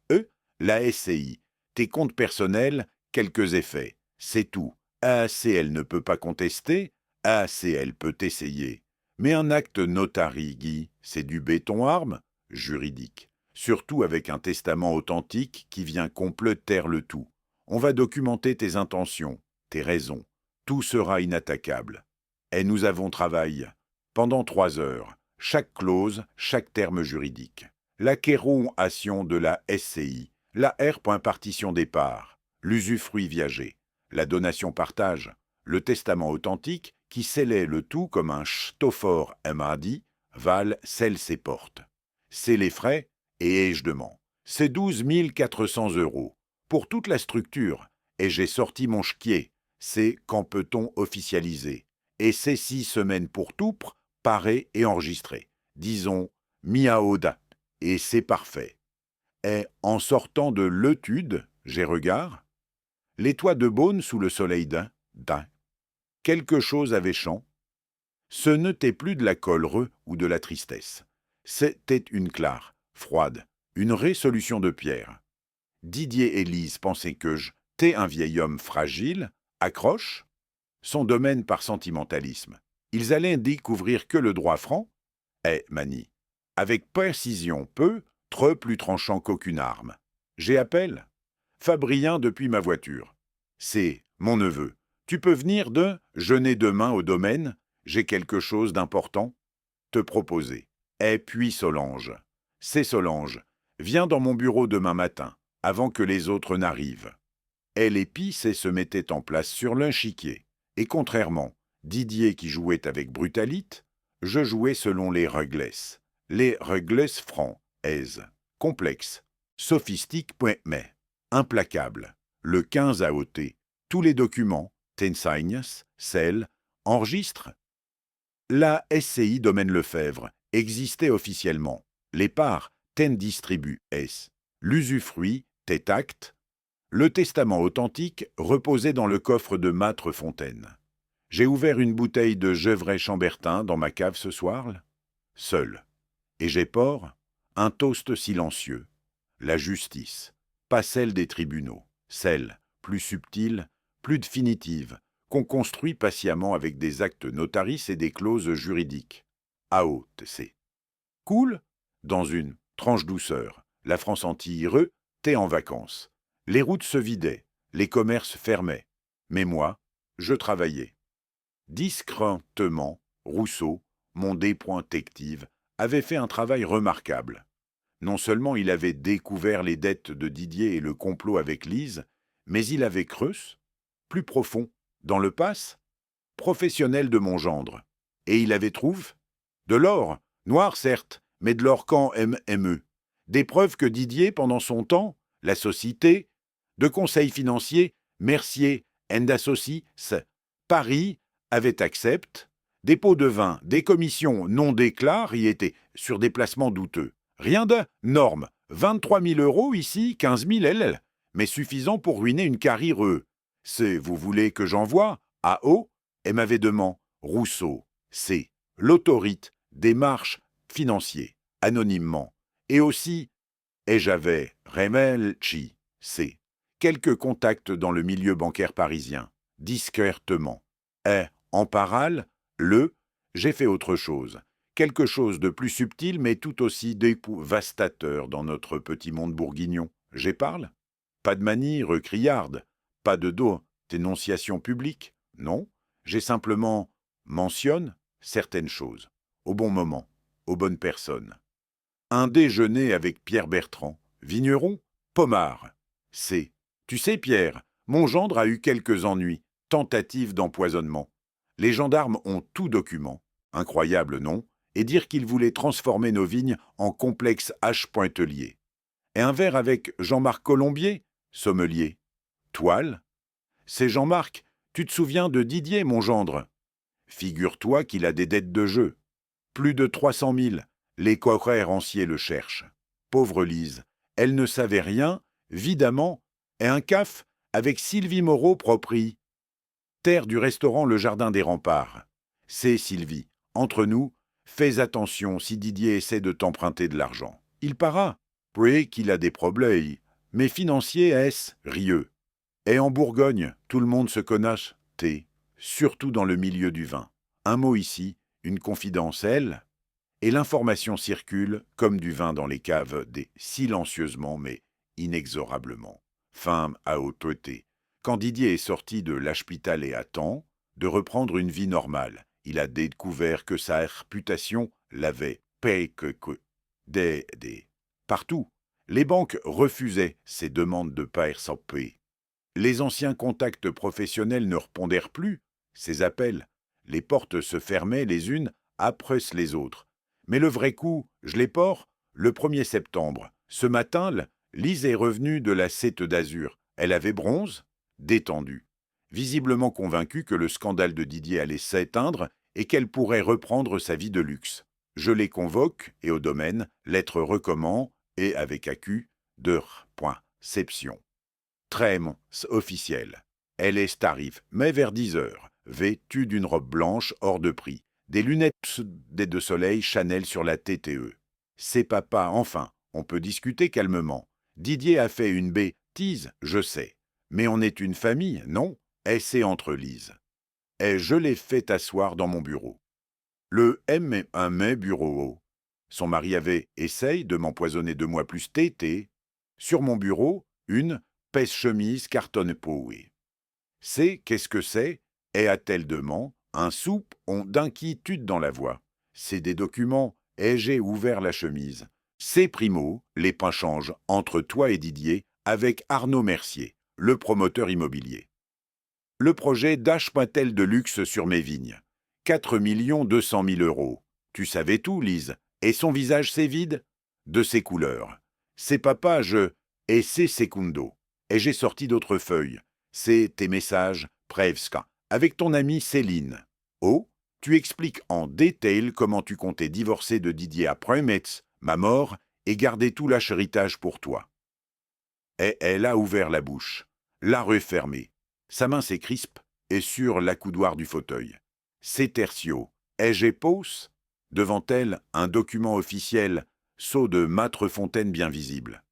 la SCI. Tes comptes personnels, quelques effets. C'est tout. ACL ne peut pas contester, ACL peut essayer. Mais un acte notari, Guy, c'est du béton-arme juridique. Surtout avec un testament authentique qui vient compléter le tout. On va documenter tes intentions, tes raisons. Tout sera inattaquable. Et nous avons travaillé pendant 3 heures, chaque clause, chaque terme juridique. L'acquération de la SCI, la R.partition des parts, l'usufruit viager, la donation-partage, le testament authentique qui scellait le tout comme un stoffort MAD, Val scelle ses portes. C'est les frais, et je demande. C'est 12 400 € pour toute la structure, et j'ai sorti mon chquier. C'est quand peut-on officialiser. Et c'est 6 semaines pour tout paré et enregistré. Disons miaoda, et c'est parfait. Et en sortant de l'étude, j'ai regard, les toits de Beaune sous le soleil d'un, quelque chose avait chant. Ce n'était plus de la colère ou de la tristesse. C'était une clare, froide, une résolution de pierre. Didier et Lise pensaient que j'étais un vieil homme fragile, accroche, son domaine par sentimentalisme. Ils allaient découvrir que le droit franc est manie, avec précision peu, trop plus tranchant qu'aucune arme. J'ai appel Fabrien depuis ma voiture. C'est mon neveu. Tu peux venir jeûner demain au domaine, j'ai quelque chose d'important te proposer. Et puis Solange. C'est Solange. Viens dans mon bureau demain matin, avant que les autres n'arrivent. Elle épice et se mettait en place sur l'inchiquier. Et contrairement, Didier qui jouait avec brutalite, je jouais selon les règles. Les règles francs, aise, complexes, sophistiques, mais implacables. Le 15 à ôter, tous les documents, tensignes, celles, enregistrent. La SCI Domaine Lefebvre existait officiellement. Les parts, ten distribu S. L'usufruit, tet acte. Le testament authentique reposait dans le coffre de Mâtre Fontaine. J'ai ouvert une bouteille de Gevrey-Chambertin dans ma cave ce soir, seul. Et j'ai port un toast silencieux. La justice, pas celle des tribunaux, celle, plus subtile, plus définitive, qu'on construit patiemment avec des actes notaristes et des clauses juridiques. AOTC. Cool, dans une tranche douceur, la France anti-ireux, t'es en vacances. Les routes se vidaient, les commerces fermaient. Mais moi, je travaillais. Discrètement, Rousseau, mon détective, avait fait un travail remarquable. Non seulement il avait découvert les dettes de Didier et le complot avec Lise, mais il avait creusé, plus profond, dans le passe, professionnel de mon gendre. Et il avait trouvé de l'or, noir certes, mais de l'or quand MME. Des preuves que Didier, pendant son temps, la société, de conseil financier, Mercier and Associés, Paris, avait accepté, des pots de vin, des commissions non déclarées y étaient, sur des placements douteux. Rien de norme, 23 000 € ici, 15 000 LL, mais suffisant pour ruiner une carrière. C'est, vous voulez que j'envoie, à haut, et m'avait demandé, Rousseau, c'est l'autorité des marches financiers, anonymement, et aussi, et j'avais, Remelchi, c'est, quelques contacts dans le milieu bancaire parisien, discrètement. Et, en parallèle, j'ai fait autre chose, quelque chose de plus subtil mais tout aussi dévastateur dans notre petit monde bourguignon. J'ai parle? Pas de manie recriarde, pas de dénonciation publique, non, j'ai simplement mentionne certaines choses, au bon moment, aux bonnes personnes. Un déjeuner avec Pierre Bertrand, vigneron, pommard. C'est, tu sais Pierre, mon gendre a eu quelques ennuis, tentative d'empoisonnement. Les gendarmes ont tout document, incroyable non, et dire qu'ils voulaient transformer nos vignes en complexe H. Pointelier. Et un verre avec Jean-Marc Colombier, sommelier. Toile. C'est Jean-Marc, tu te souviens de Didier, mon gendre? Figure-toi qu'il a des dettes de jeu. Plus de 300 000, les créanciers le cherchent. Pauvre Lise, elle ne savait rien, vidamment, et un caf avec Sylvie Moreau proprie. Terre du restaurant Le Jardin des Remparts. C'est Sylvie, entre nous, fais attention si Didier essaie de t'emprunter de l'argent. Il para, oui qu'il a des problèmes, mais financiers est-ce rieux. Et en Bourgogne, tout le monde se connaît, surtout dans le milieu du vin. Un mot ici, une confidence, elle, et l'information circule comme du vin dans les caves silencieusement mais inexorablement. Femme à autorité. Quand Didier est sorti de l'hôpital et attend de reprendre une vie normale, il a découvert que sa réputation l'avait payé des. Partout, les banques refusaient ses demandes de payer sans payer. Les anciens contacts professionnels ne répondèrent plus, ses appels. Les portes se fermaient les unes après les autres. Mais le vrai coup, je l'ai port, le 1er septembre. Ce matin, Lise est revenue de la Côte d'Azur. Elle avait bronze, détendue, visiblement convaincue que le scandale de Didier allait s'éteindre et qu'elle pourrait reprendre sa vie de luxe. Je les convoque, et au domaine, lettre recommand, et avec accu, d'heure.ception. Trême officiel. Elle est arrive, mais vers 10 heures, vêtue d'une robe blanche hors de prix, des lunettes de soleil Chanel sur la TTE. C'est papa, enfin, on peut discuter calmement. Didier a fait une bêtise, je sais. Mais on est une famille, non? Et c'est entre Lise. Et je l'ai fait asseoir dans mon bureau. Le M un mai bureau. Son mari avait essayé de m'empoisonner 2 mois plus tété. Sur mon bureau, une pèse-chemise cartonne pouée. C'est, qu'est-ce que c'est? Et a-t-elle demand, un soupe ont d'inquiétude dans la voix. C'est des documents, et j'ai ouvert la chemise. C'est primo, les pains changent entre toi et Didier, avec Arnaud Mercier, le promoteur immobilier. Le projet d'H-Pointel de luxe sur mes vignes. 4 200 000 €. Tu savais tout, Lise. Et son visage, c'est vide? De ses couleurs. C'est papa, et c'est secundo. Et j'ai sorti d'autres feuilles. C'est tes messages, Prevska, avec ton amie Céline. Oh, tu expliques en détail comment tu comptais divorcer de Didier après Metz, ma mort, et garder tout l'héritage pour toi. Et elle a ouvert la bouche, l'a refermée. Sa main s'est crispe et sur l'accoudoir du fauteuil. C'est tertio. Ai-je pose? Devant elle, un document officiel, sceau de Matrefontaine bien visible.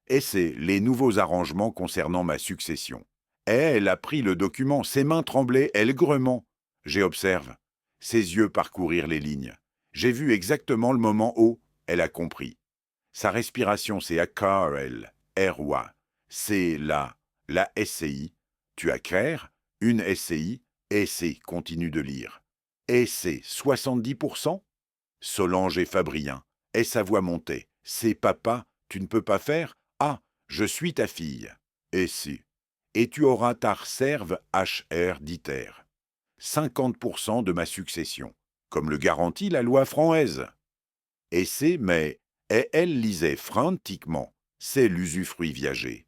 Et c'est les nouveaux arrangements concernant ma succession. Et elle a pris le document, ses mains tremblaient, elle grement. J'observe. Ses yeux parcourir les lignes. J'ai vu exactement le moment où elle a compris. Sa respiration, c'est AKL, ROA. C'est la SCI. Tu as clair, une SCI, et c'est, continue de lire. Et c'est 70%? Solange et Fabrien. Et sa voix montait. C'est papa, tu ne peux pas faire? Ah, je suis ta fille. Et si. Et tu auras ta réserve HR d'ITER. 50% de ma succession, comme le garantit la loi française. Et c'est, mais, et elle lisait frantiquement, c'est l'usufruit viager.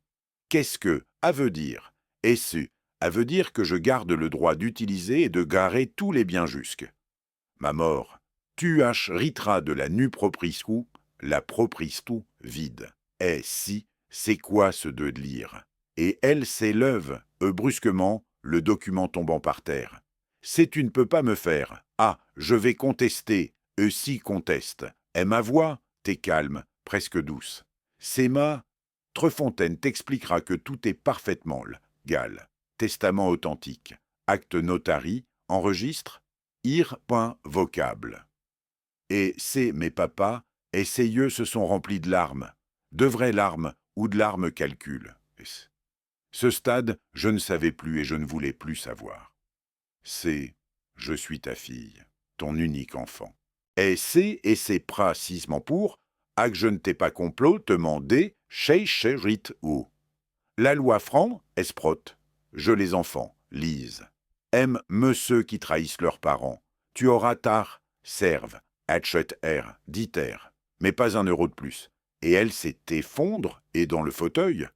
Qu'est-ce que, à veut dire? Et ce, à veut dire que je garde le droit d'utiliser et de garer tous les biens jusques. Ma mort, tu ritras de la nue propriscou, la propristou vide. Et si, c'est quoi ce de lire? Et elle s'élève, brusquement, le document tombant par terre. C'est tu ne peux pas me faire. Ah, je vais contester. Eux si contestent. Et ma voix, t'es calme, presque douce. C'est ma... Trefontaine t'expliquera que tout est parfaitement légal. Testament authentique. Acte notari, enregistre, ir.vocable. Et c'est mes papas, et ses yeux se sont remplis de larmes. De vraies larmes, ou de larmes calcul. Ce stade, je ne savais plus et je ne voulais plus savoir. C'est, je suis ta fille, ton unique enfant. Et c'est précisément pour, à que je ne t'ai pas complotement chez Chérit ou. La loi franc, esprote, je les enfants, lise. Aime ceux qui trahissent leurs parents. Tu auras tard, serve, achète air, dit air, mais pas 1 euro de plus. Et elle s'est effondre, et dans le fauteuil.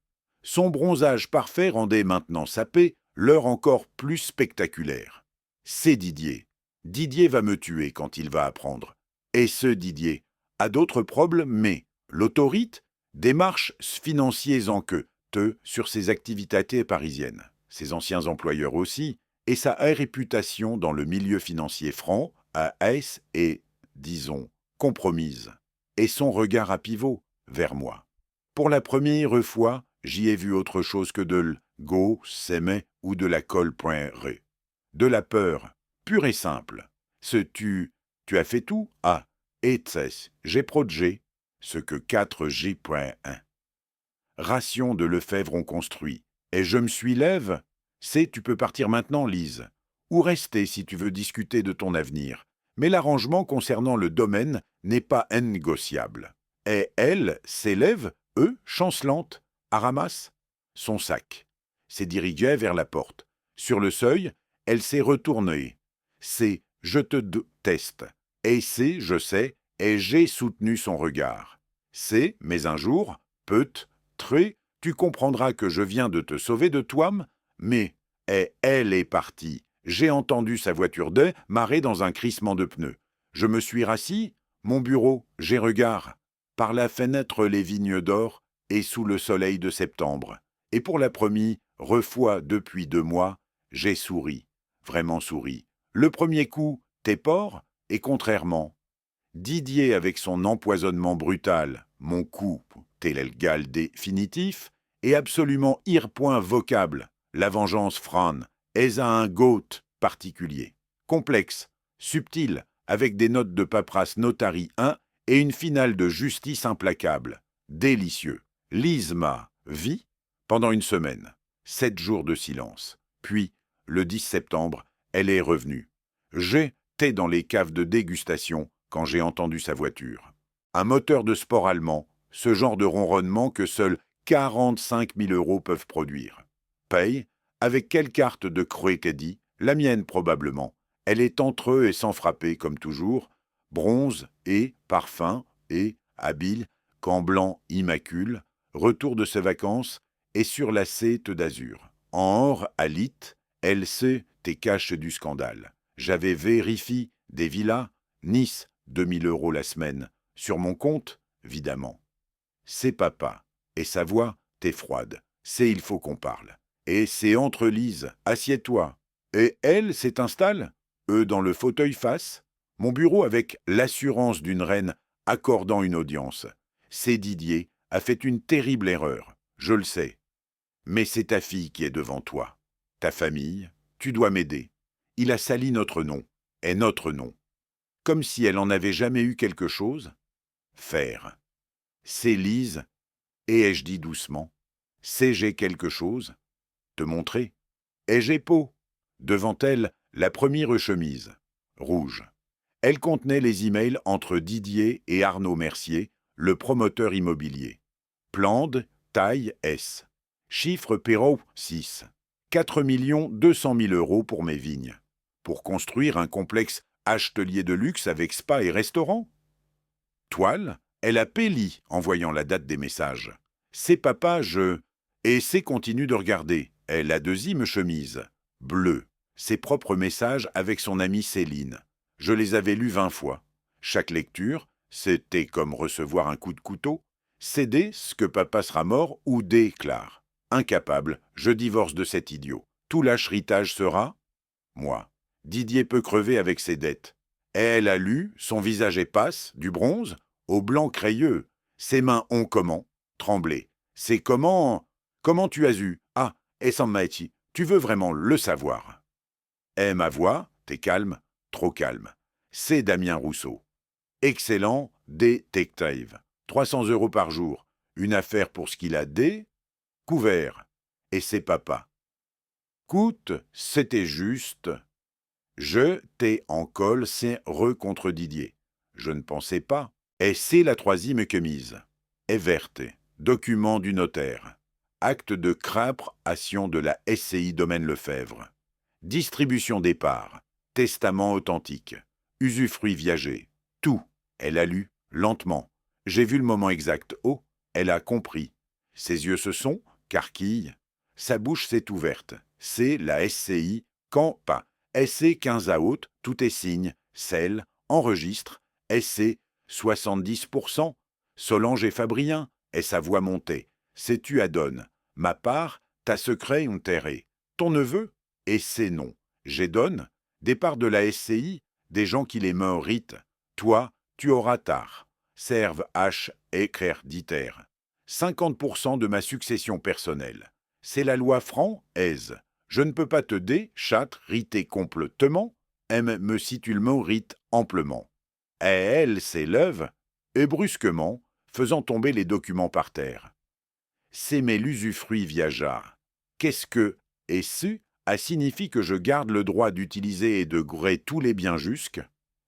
Son bronzage parfait rendait maintenant sa paix, l'heure encore plus spectaculaire. C'est Didier. Didier va me tuer quand il va apprendre. Et ce Didier a d'autres problèmes, mais l'autorité, démarches financiers en que, sur ses activités parisiennes, ses anciens employeurs aussi, et sa réputation dans le milieu financier franc, à S et, disons, compromise, et son regard à pivot vers moi. Pour la première fois, j'y ai vu autre chose que de go, s'aimer ou de la colle.re. De la peur, pure et simple. Tu as fait tout? Ah, et j'ai protégé, ce que 4G.1. Ration de Lefebvre ont construit. Et je me suis lève. C'est, tu peux partir maintenant, Lise. Ou rester si tu veux discuter de ton avenir. Mais l'arrangement concernant le domaine n'est pas négociable. Et elle s'élève, chancelante, à ramasse son sac. S'est dirigée vers la porte. Sur le seuil, elle s'est retournée. C'est, je te teste. Et c'est, je sais, et j'ai soutenu son regard. C'est, mais un jour, tu comprendras que je viens de te sauver de toi, mais elle est partie. J'ai entendu sa voiture démarrer dans un crissement de pneus. Je me suis rassis, mon bureau, j'ai regard. Par la fenêtre les vignes d'or, et sous le soleil de septembre. Et pour la première fois depuis 2 mois, j'ai souri, vraiment souri. Le premier coup, t'es porc, et contrairement. Didier avec son empoisonnement brutal, mon coup, tel égal définitif, et absolument irpoint vocable, la vengeance Fran, est à un goût particulier, complexe, subtil, avec des notes de paperasse notari 1 et une finale de justice implacable, délicieux. Lise ma vie pendant une semaine, 7 jours de silence. Puis, le 10 septembre, elle est revenue. J'étais dans les caves de dégustation quand j'ai entendu sa voiture. Un moteur de sport allemand, ce genre de ronronnement que seuls 45 000 € peuvent produire. Paye, avec quelle carte de crédit? La mienne probablement. Elle est entre eux et sans frapper, comme toujours. Bronze et parfum et habile, camp blanc immacule, retour de ses vacances et sur la cète d'azur. En or à lit, elle sait tes caches du scandale. J'avais vérifié des villas, Nice, 2000 € la semaine. Sur mon compte, évidemment. C'est papa. Et sa voix, t'es froide. C'est il faut qu'on parle. Et c'est entre Lise, assieds-toi. Et elle s'installe, eux dans le fauteuil face. Mon bureau avec l'assurance d'une reine accordant une audience. C'est Didier a fait une terrible erreur, je le sais. Mais c'est ta fille qui est devant toi. Ta famille, tu dois m'aider. Il a sali notre nom, et notre nom. Comme si elle en avait jamais eu quelque chose. Faire. C'est Lise, et ai-je dit doucement, c'est j'ai quelque chose. Te montrer. Ai-je peau. Devant elle, la première chemise, rouge. Elle contenait les emails entre Didier et Arnaud Mercier, le promoteur immobilier. Plande, taille S. Chiffre Perrault 6. 4 200 000 € pour mes vignes. Pour construire un complexe atelier de luxe avec spa et restaurant. Toile, elle a péli en voyant la date des messages. C'est papa, je... Et c'est continue de regarder. Elle a deuxième chemise. Bleue. Ses propres messages avec son amie Céline. Je les avais lus 20 fois. Chaque lecture, c'était comme recevoir un coup de couteau. Céder ce que papa sera mort ou déclare. Incapable, je divorce de cet idiot. Tout l'héritage sera moi. Didier peut crever avec ses dettes. Elle a lu, son visage est passe, du bronze, au blanc crayeux. Ses mains ont comment? Tremblé. C'est comment? Comment tu as eu? Ah, et sans Maïti, tu veux vraiment le savoir. Eh ma voix, t'es calme, trop calme. C'est Damien Rousseau. Excellent détective. 300 € par jour. Une affaire pour ce qu'il a découvert. Et c'est papa. Coute, c'était juste. Je t'ai en col, c'est contre Didier. Je ne pensais pas. Et c'est la troisième chemise. Est verte. Document du notaire. Acte de création de la SCI Domaine Lefebvre. Distribution des parts. Testament authentique. Usufruit viager. Tout. Elle a lu, lentement. J'ai vu le moment exact. Oh, elle a compris. Ses yeux se sont, carquilles. Sa bouche s'est ouverte. C'est la SCI, quand pas. SC 15 à haute, tout est signe, celle, enregistre, SC 70%. Solange et Fabrien, et sa voix montée. Sais-tu adonne. Ma part, ta secret enterré. Ton neveu, et c'est non. J'ai donne, des parts de la SCI, des gens qui les méritent. Toi, tu auras tard. Serve H et créditaire. 50% de ma succession personnelle. C'est la loi Franc-Aise. Je ne peux pas te riter complètement, me si tu le mérites amplement. Et elle s'élève, et brusquement, faisant tomber les documents par terre. C'est mes l'usufruit viagea. Qu'est-ce que, et ce, a signifie que je garde le droit d'utiliser et de gré tous les biens jusques,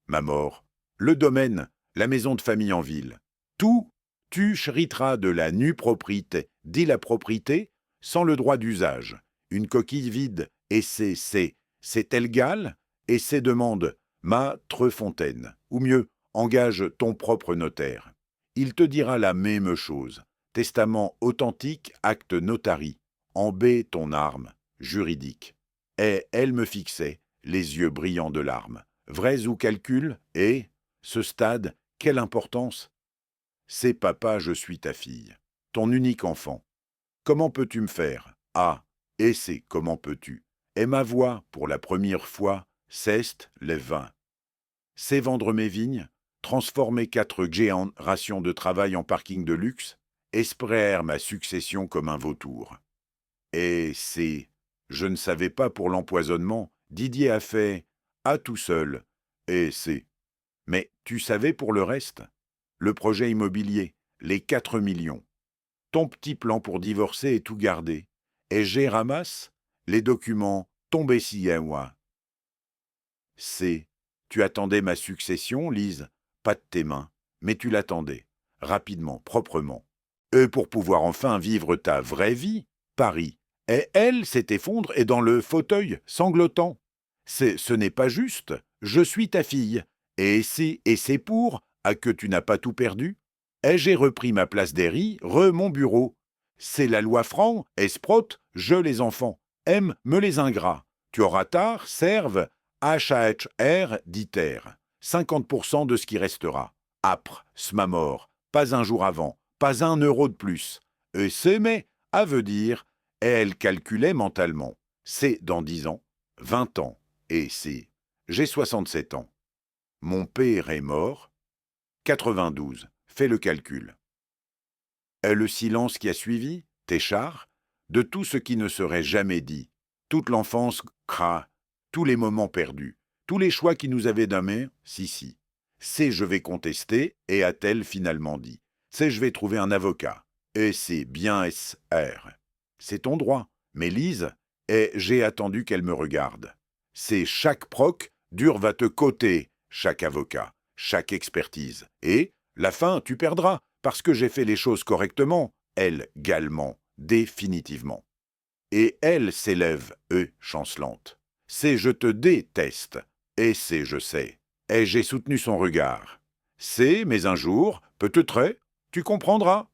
ma mort, le domaine, la maison de famille en ville. Tout, tu chriteras de la nue propriété, dit la propriété, sans le droit d'usage. Une coquille vide, et c'est égal, et c'est demande, ma Trefontaine, ou mieux, engage ton propre notaire. Il te dira la même chose. Testament authentique, acte notari. En B ton arme, juridique. Et elle me fixait, les yeux brillants de larmes. Vrais ou calcul? Et ce stade, quelle importance? C'est papa, je suis ta fille, ton unique enfant. Comment peux-tu me faire? Ah, et c'est comment peux-tu? Et ma voix, pour la première fois, ceste les vins. C'est vendre mes vignes, transformer 4 géantes rations de travail en parking de luxe, espérer ma succession comme un vautour. Et c'est, je ne savais pas pour l'empoisonnement, Didier a fait, à tout seul, et c'est. Mais tu savais pour le reste? Le projet immobilier, les 4 millions. Ton petit plan pour divorcer et tout garder. Et j'ai ramasse les documents tombés si à moi. C'est. Tu attendais ma succession, Lise? Pas de tes mains, mais tu l'attendais, rapidement, proprement. Pour pouvoir enfin vivre ta vraie vie, Paris. Et elle s'effondre et dans le fauteuil, sanglotant. Ce n'est pas juste, je suis ta fille. Et c'est pour, à que tu n'as pas tout perdu? Et j'ai repris ma place d'Herry, mon bureau. C'est la loi franc, esprote, je les enfants, aime me les ingrats. Tu auras tard, serve, HHR d'ITER, 50% de ce qui restera. Âpre, s'ma mort, pas un jour avant, pas un euro de plus. Et c'est mais, à veut dire, elle calculait mentalement. C'est dans 10 ans, 20 ans, et c'est. J'ai 67 ans. Mon père est mort. 92. Fais le calcul. Et le silence qui a suivi, Téchard, de tout ce qui ne serait jamais dit, toute l'enfance, tous les moments perdus, tous les choix qui nous avaient donné, si. C'est je vais contester, et a-t-elle finalement dit. C'est je vais trouver un avocat. Et c'est bien SR. C'est ton droit. Mais Lise, et j'ai attendu qu'elle me regarde. C'est chaque proc, dur va te coter, chaque avocat, chaque expertise. Et, la fin, tu perdras, parce que j'ai fait les choses correctement, elle, galement, définitivement. Et elle s'élève, chancelante. C'est je te déteste, et c'est je sais. Et j'ai soutenu son regard. C'est, mais un jour, peut-être, tu comprendras.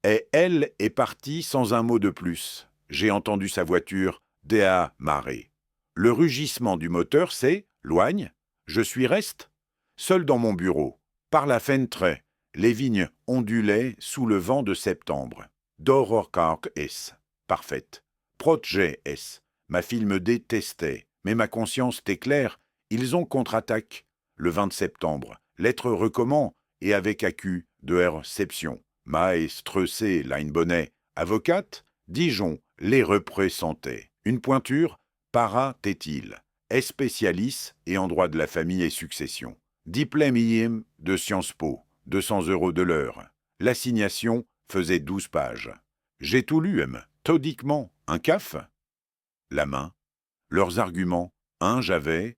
Et elle est partie sans un mot de plus. J'ai entendu sa voiture démarrer. Le rugissement du moteur, c'est loigne. Je suis reste, seul dans mon bureau. Par la fenêtre, les vignes ondulaient sous le vent de septembre. Dororkark S. Parfaite. Projet S. Ma fille me détestait, mais ma conscience était claire. Ils ont contre-attaque. Le 20 septembre. Lettre recommand et avec accu de réception. Maestre C. Line Bonnet. Avocate. Dijon. Les représentait. Une pointure. Para-tétile. Spécialiste et en droit de la famille et succession. Diplôme IM de Sciences Po. 200 € de l'heure. L'assignation faisait 12 pages. J'ai tout lu, méthodiquement. Un caf? La main. Leurs arguments. J'avais,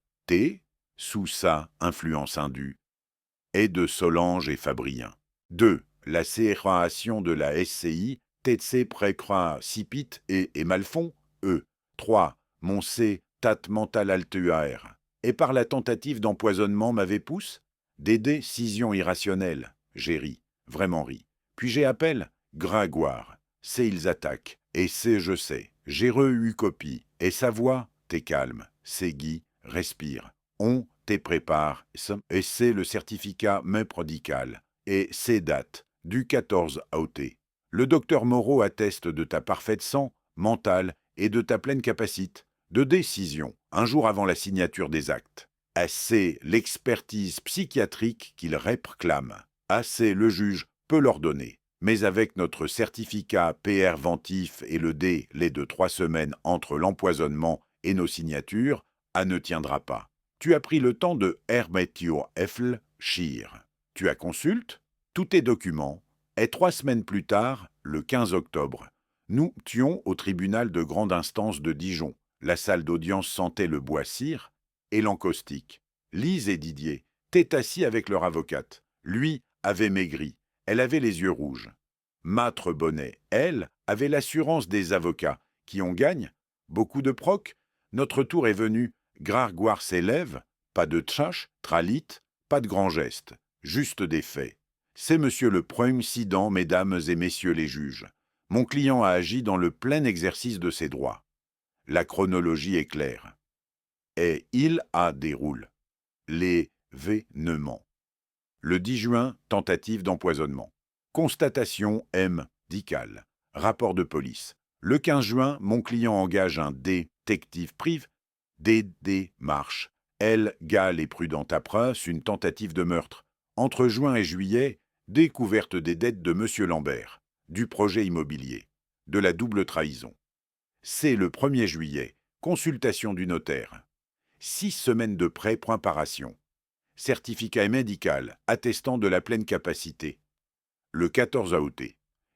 sous sa influence indue. Et de Solange et Fabrien. 2. La création de la SCI, TC Précra Cipit et Malfond, 3. Mon C, Tat Mental Altuaire. Et par la tentative d'empoisonnement m'avait pousse? Des décisions irrationnelles. J'ai ri, vraiment ri. Puis j'ai appel, Gringoire. C'est ils attaquent, et c'est je sais. J'ai eu copie, et sa voix, t'es calme. C'est Guy, respire. On t'es prépare, et c'est le certificat main prodigal. Et c'est date, du 14 août. Le docteur Moreau atteste de ta parfaite sang, mentale, et de ta pleine capacité de décision, un jour avant la signature des actes. C'est l'expertise psychiatrique qu'il réclame. Assez le juge peut l'ordonner. Mais avec notre certificat PR ventif et le délai de 3 semaines entre l'empoisonnement et nos signatures, ne tiendra pas. Tu as pris le temps de Hermetio Effel Schir. Tu as consulte tous tes documents, et 3 semaines plus tard, le 15 octobre, nous étions au tribunal de grande instance de Dijon. La salle d'audience sentait le bois cire et l'encaustique. Lise et Didier étaient assis avec leur avocate. Lui avait maigri, elle avait les yeux rouges. Mâtre Bonnet, elle, avait l'assurance des avocats qui on gagne. Beaucoup de proc. Notre tour est venu. Gringoire s'élève. Pas de tchache, tralite, pas de grands gestes. Juste des faits. C'est monsieur le président, mesdames et messieurs les juges. Mon client a agi dans le plein exercice de ses droits. La chronologie est claire. et il a déroule. L'événement. Le 10 juin, tentative d'empoisonnement. Constatation M. Dical. Rapport de police. Le 15 juin, mon client engage un détective privé. Démarche. Elle, Gall et prudente apprasse une tentative de meurtre. Entre juin et juillet, découverte des dettes de M. Lambert, du projet immobilier, de la double trahison. C'est le 1er juillet, consultation du notaire. 6 semaines de prêt, point paration. Certificat médical attestant de la pleine capacité. Le 14 août.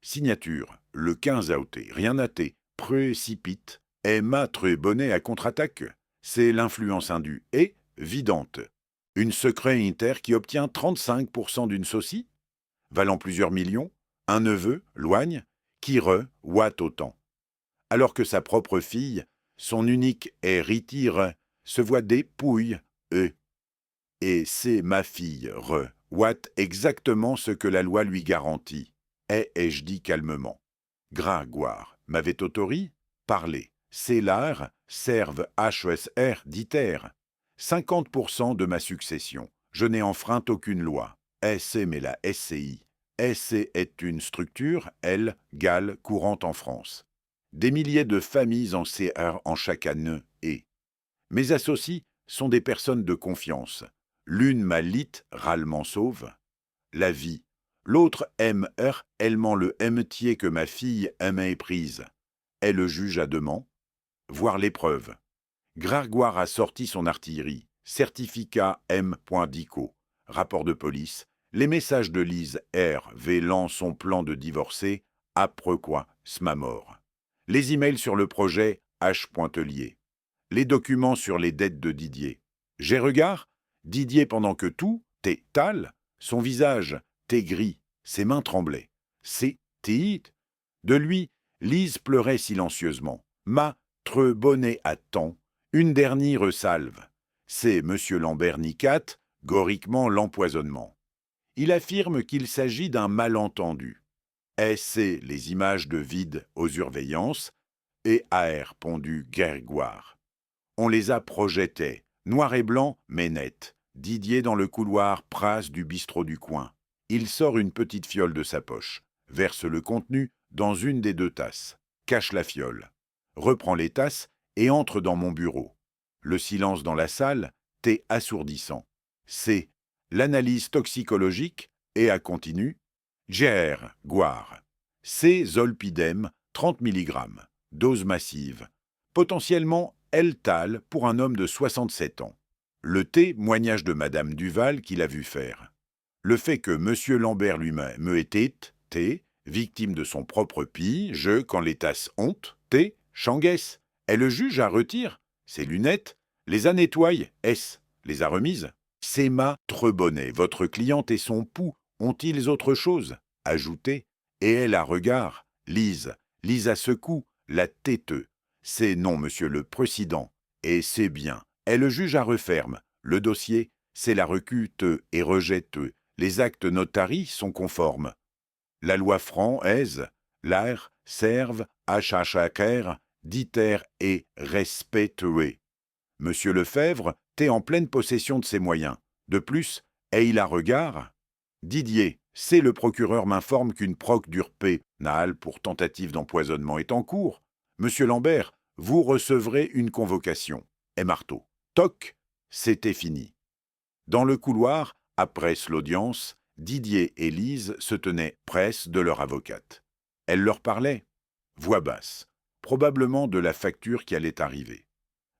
Signature, le 15 août. Rien noté. Précipite. Emma Bonnet à contre-attaque. C'est l'influence indue et vidante. Une secret inter qui obtient 35% d'une saucie, valant plusieurs millions, un neveu, Loigne, qui watt autant. Alors que sa propre fille, son unique héritière, se voit dépouille, Et c'est ma fille, watt exactement ce que la loi lui garantit. Ai-je dit calmement. Gringoire m'avait autorisé, parler. C'est l'art, serve HSR, dit-er. 50% de ma succession. Je n'ai enfreint aucune loi. SC mais la SCI. SC est une structure, elle, Gall, courante en France. Des milliers de familles en CR en chaque année et. Mes associés sont des personnes de confiance. L'une m'a littéralement sauve la vie. L'autre aime réellement le aimetier que ma fille aime éprise. Elle le juge à demain. Voir l'épreuve. Gringoire a sorti son artillerie. Certificat M.Dico. Rapport de police. Les messages de Lise R. vélant son plan de divorcer. Après quoi, sma mort. Les emails sur le projet H. Pointelier. Les documents sur les dettes de Didier. J'ai regard. Didier pendant que tout, t'es tal, son visage, t'es gris, ses mains tremblaient. C'est tiit. De lui, Lise pleurait silencieusement. Ma bonnet à temps, une dernière salve. C'est M. Lambert Nicat, goriquement l'empoisonnement. Il affirme qu'il s'agit d'un malentendu. C'est les images de vide aux surveillances et AR pondu Grégoire. On les a projetées, noir et blanc, mais net. Didier dans le couloir prasse du bistrot du coin. Il sort une petite fiole de sa poche, verse le contenu dans une des 2 tasses, cache la fiole, reprend les tasses et entre dans mon bureau. Le silence dans la salle t'est assourdissant. C'est l'analyse toxicologique et à continu. Goire. C'est zolpidem, 30 mg, dose massive, potentiellement L-Tal pour un homme de 67 ans. Le témoignage de Madame Duval qu'il a vu faire. Le fait que M. Lambert lui-même était, victime de son propre quand les tasses honte, changuesse. Et le juge a retire ses lunettes, les a nettoyées, les a remises. C'est ma bonnet, votre cliente et son pouls ont-ils autre chose ajouté, et elle a regard, Lise à secou, la têteux. C'est non, monsieur le président, et c'est bien. Et le juge a referme. Le dossier, c'est la recute et rejette. Les actes notaris sont conformes. La loi franc-aise, l'air, serve, HHACR, diter et respectué. Monsieur Lefebvre, t'es en pleine possession de ses moyens. De plus, et il a regard. Didier, c'est le procureur m'informe qu'une procédure pénale pour tentative d'empoisonnement est en cours. Monsieur Lambert, vous recevrez une convocation. Et marteau. Toc, c'était fini. Dans le couloir, après l'audience, Didier et Lise se tenaient presse de leur avocate. Elle leur parlait, voix basse, probablement de la facture qui allait arriver.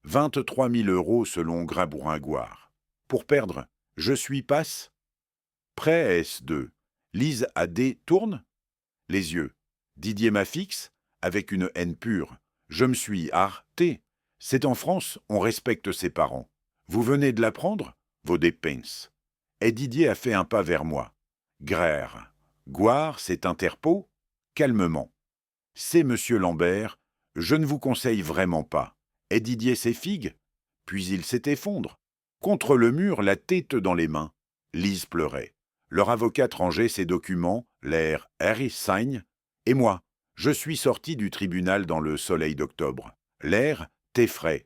23 000 € selon Gringoire. Pour perdre, je suis passe. Prêt S2. Lise a tourne. Les yeux. Didier m'a fixe, avec une haine pure. Je me suis arrêté. C'est en France, on respecte ses parents. Vous venez de l'apprendre, vos dépenses. Et Didier a fait un pas vers moi. Goire s'est interpos, calmement. C'est Monsieur Lambert, je ne vous conseille vraiment pas. Et Didier ses figues. Puis il s'est effondre. Contre le mur, la tête dans les mains. Lise pleurait. Leur avocate rangeait ses documents, l'air Harry signe. Et moi, je suis sorti du tribunal dans le soleil d'octobre. L'air t'effraie.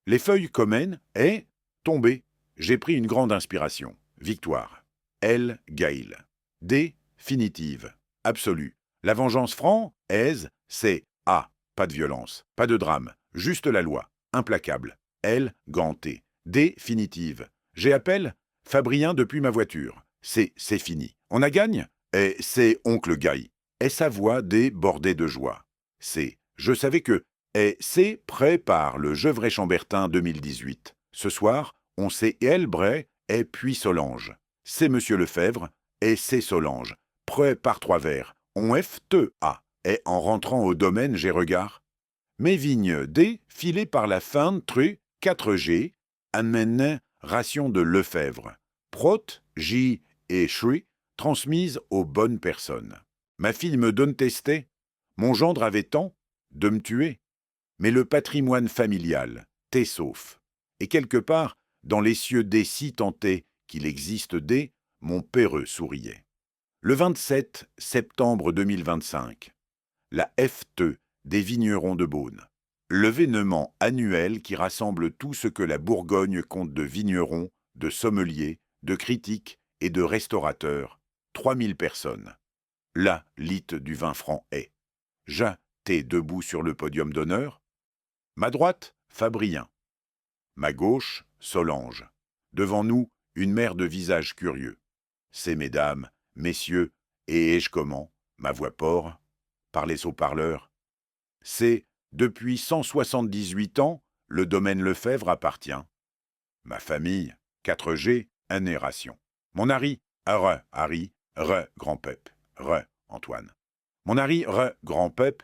Les feuilles communes est tombé. J'ai pris une grande inspiration. Victoire. L. Gail. Définitive. Absolue. La vengeance franc, aise, c'est A. Pas de violence, pas de drame, juste la loi. Implacable. L. Ganté. Définitive. J'ai appel Fabrien depuis ma voiture. C'est fini. On a gagne? Et c'est oncle Gaï. Et sa voix débordait de joie. C'est je savais que et c'est prépare le Gevrey Chambertin 2018. Ce soir, on sait elle Bray et puis Solange. C'est Monsieur Lefebvre et c'est Solange. Prépare 3 verres. On F-T-A. Et en rentrant au domaine, j'ai regard. Mes vignes défilées par la fin tru 4G, amènent ration de Lefebvre. Prot, J et Shri, transmises aux bonnes personnes. Ma fille me donne tester. Mon gendre avait tant de me tuer. Mais le patrimoine familial, t'es sauf. Et quelque part, dans les cieux des si tentés qu'il existe des, mon péreux souriait. Le 27 septembre 2025, la FT des vignerons de Beaune. L'événement annuel qui rassemble tout ce que la Bourgogne compte de vignerons, de sommeliers, de critiques et de restaurateurs. 3000 personnes. La lite du vin franc est. J'étais debout sur le podium d'honneur. Ma droite, Fabrien. Ma gauche, Solange. Devant nous, une mère de visage curieux. C'est mesdames, messieurs, et ai-je comment, ma voix porc, par les haut-parleurs. C'est, depuis 178 ans, le domaine Lefebvre appartient. Ma famille, 4G, anération. Mon Harry, Harry, grand-pep, Antoine. Mon Harry, grand-pep,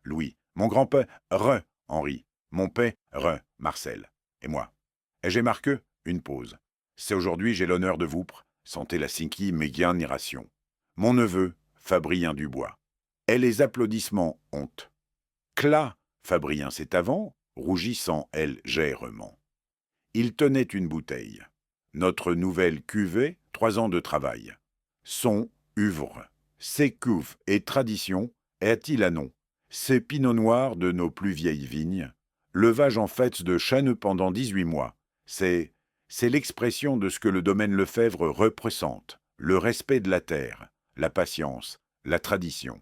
Louis. Mon grand-père, Henri. Mon père, Marcel. Et moi. Et j'ai marqué une pause. C'est aujourd'hui j'ai l'honneur de vous présenter la cinquième méganération. Mon neveu, Fabrien Dubois. Et les applaudissements honte. Cla, Fabrien c'est avant, rougissant, elle, gèrement. Il tenait une bouteille. Notre nouvelle cuvée, 3 ans de travail. Son uvre. Ses couves et traditions, est-il à non? Ces pinots noirs de nos plus vieilles vignes, levage en fête de chêne pendant 18 mois. C'est l'expression de ce que le domaine Lefebvre représente, le respect de la terre, la patience, la tradition.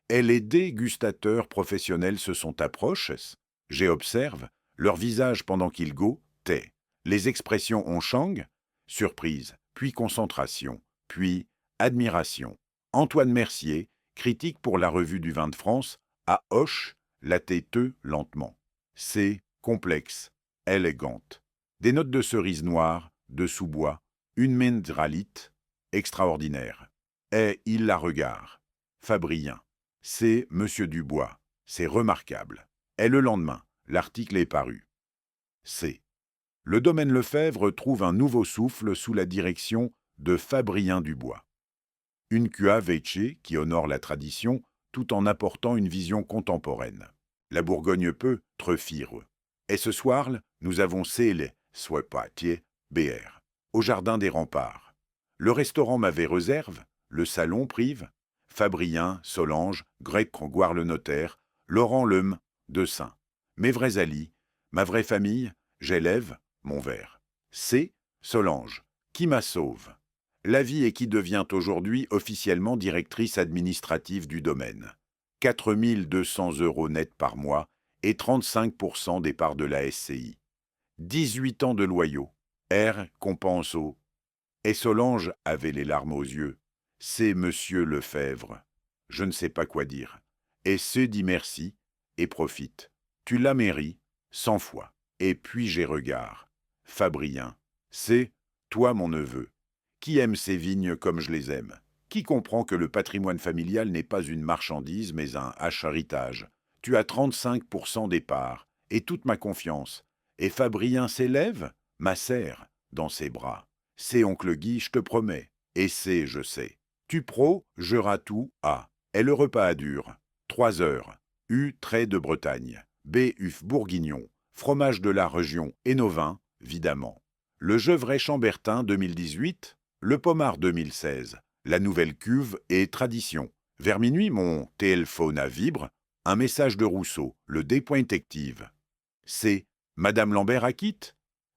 Et les dégustateurs professionnels se sont approchés. J'ai observe leur visage pendant qu'ils goûtaient. Les expressions ont chang, surprise, puis concentration, puis admiration. Antoine Mercier, critique pour la Revue du vin de France, a hoche la tête lentement. C'est complexe, élégante. Des notes de cerise noire, de sous-bois, une mindralite, extraordinaire. Et il la regarde. Fabrien. C'est Monsieur Dubois. C'est remarquable. Et le lendemain, l'article est paru. C'est. Le domaine Lefebvre trouve un nouveau souffle sous la direction de Fabrien Dubois. Une cua vecchie qui honore la tradition tout en apportant une vision contemporaine. La Bourgogne peut trefire. Et ce soir, nous avons scellé, soit pâtier, BR, au jardin des remparts. Le restaurant m'avait réserve, le salon prive, Fabrien, Solange, Greg Grégoire le notaire, Laurent Lem, de Saint. Mes vrais alliés, ma vraie famille, j'élève mon verre. C'est Solange, qui m'a sauve. La vie et qui devient aujourd'hui officiellement directrice administrative du domaine. 4 200 € net par mois et 35% des parts de la SCI. 18 ans de loyaux. R compense au. Et Solange avait les larmes aux yeux. C'est Monsieur Lefebvre. Je ne sais pas quoi dire. Et se dit merci et profite. Tu l'as mérité 100 fois. Et puis j'ai regard. Fabrien. C'est toi mon neveu. Qui aime ces vignes comme je les aime? Qui comprend que le patrimoine familial n'est pas une marchandise mais un héritage? Tu as 35% des parts et toute ma confiance. Et Fabrien s'élève, ma serre, dans ses bras. C'est oncle Guy, je te promets. Et c'est, je sais. Tu jeras tout à. Et le repas à dur. 3 heures. U trait de Bretagne. B uf bourguignon. Fromage de la région et nos vins, évidemment. Le Gevrey Chambertin 2018. Le Pommard 2016. La nouvelle cuve et tradition. Vers minuit, mon téléphone à vibre. Un message de Rousseau, le dépointective. C'est Madame Lambert a quitté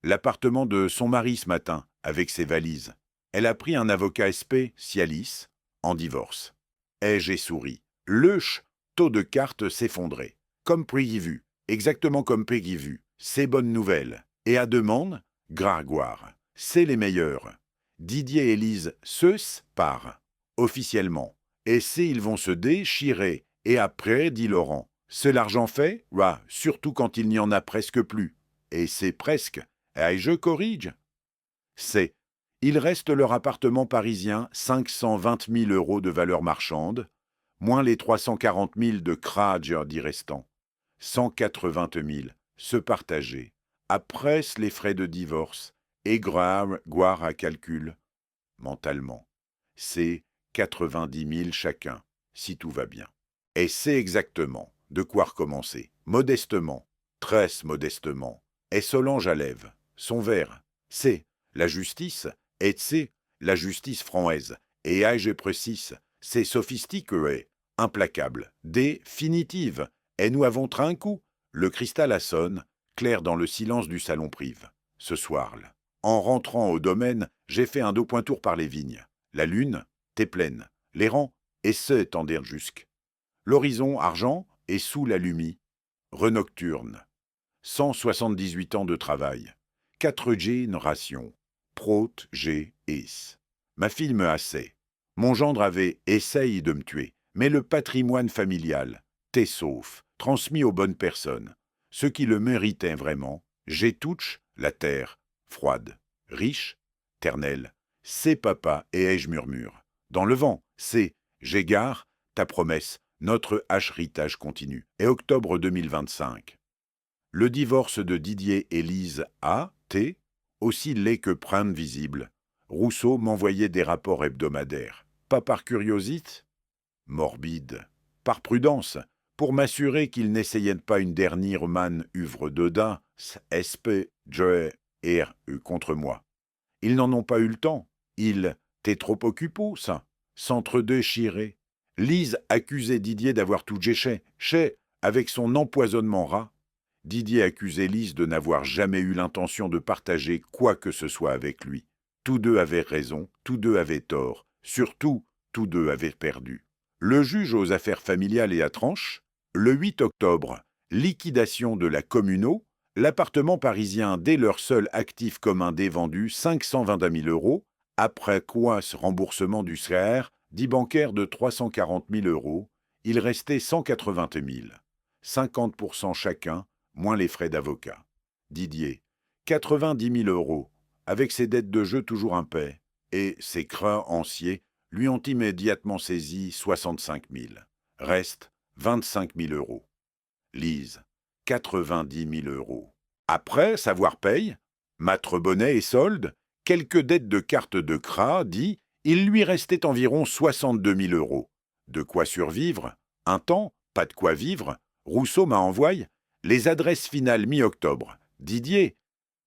l'appartement de son mari ce matin, avec ses valises. Elle a pris un avocat SP, Cialis, en divorce. Et j'ai souri. Le taux de cartes s'effondrait. Comme prévu, exactement comme prévu. C'est bonne nouvelle. Et à demande, Grégoire. C'est les meilleurs. Didier et Lise se séparent. Officiellement. Et c'est ils vont se déchirer. Et après, dit Laurent. C'est l'argent fait? Ouais, surtout quand il n'y en a presque plus. Et c'est presque. Et je corrige. C'est. Il reste leur appartement parisien, 520 000 € de valeur marchande, moins les 340 000 de Krage dit restant. 180 000, se partager. Après les frais de divorce, et Grégoire à calcul, mentalement. C'est 90 000 chacun, si tout va bien. Et c'est exactement de quoi recommencer, modestement, très modestement. Et Solange lève son verre. C'est la justice, et c'est la justice française. Et je précise, c'est sophistique et implacable, définitive. Et nous avons train un coup. Le cristal sonne, clair dans le silence du salon prive. Ce soir-là, en rentrant au domaine, j'ai fait un 2 points tour par les vignes. La lune, t'es pleine. Les rangs, et ce tendirent jusque. L'horizon argent et sous la lumie, renocturne. 178 ans de travail. 4 générations. Prote, G, is. Ma fille me hassait. Mon gendre avait essayé de me tuer, mais le patrimoine familial, t'es sauf, transmis aux bonnes personnes. Ce qui le méritait vraiment, j'ai touche la terre, froide, riche, ternelle. C'est papa et je murmure. Dans le vent, c'est, j'égare, ta promesse, notre héritage continue. Et octobre 2025. Le divorce de Didier et Lise A. T. aussi laid que prime visible. Rousseau m'envoyait des rapports hebdomadaires. Pas par curiosité, morbide, par prudence, pour m'assurer qu'ils n'essayaient pas une dernière manne uvre d'Odin, SP, Joe, R. contre moi. Ils n'en ont pas eu le temps. T'es trop occupé, ça. S'entre-déchirer. Lise accusait Didier d'avoir tout gêché, avec son empoisonnement rat. Didier accusait Lise de n'avoir jamais eu l'intention de partager quoi que ce soit avec lui. Tous deux avaient raison, tous deux avaient tort, surtout, tous deux avaient perdu. Le juge aux affaires familiales et à tranche, le 8 octobre, liquidation de la communaux, l'appartement parisien dès leur seul actif commun dévendu 520 000 €, après quoi ce remboursement du CR, dit bancaire de 340 000 €, il restait 180 000, 50% chacun, moins les frais d'avocat. Didier, 90 000 €, avec ses dettes de jeu toujours impaies, et ses créanciers lui ont immédiatement saisi 65 000. Reste 25 000 €. Lise, 90 000 €. Après, savoir paye, matre bonnet et solde, quelques dettes de carte de CRA, dit, il lui restait environ 62 000 €. De quoi survivre, un temps, pas de quoi vivre, Rousseau m'a envoyé les adresses finales mi-octobre. Didier,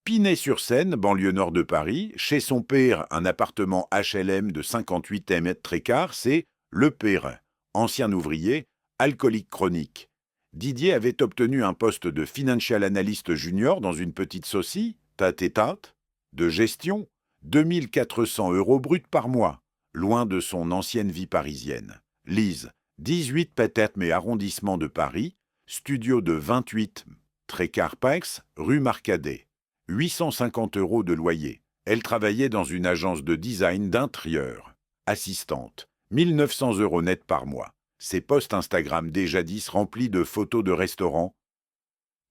Pinay-sur-Seine, banlieue nord de Paris, chez son père, un appartement HLM de 58 m², c'est le père, ancien ouvrier, alcoolique chronique. Didier avait obtenu un poste de financial analyst junior dans une petite société, tate de gestion, 2 400 € bruts par mois, loin de son ancienne vie parisienne. Lise, 18 peut-être mais arrondissement de Paris, studio de 28 Trécarpex, rue Marcadet. 850 € de loyer. Elle travaillait dans une agence de design d'intérieur. Assistante. 1 900 € net par mois. Ses posts Instagram déjà 10 remplis de photos de restaurants,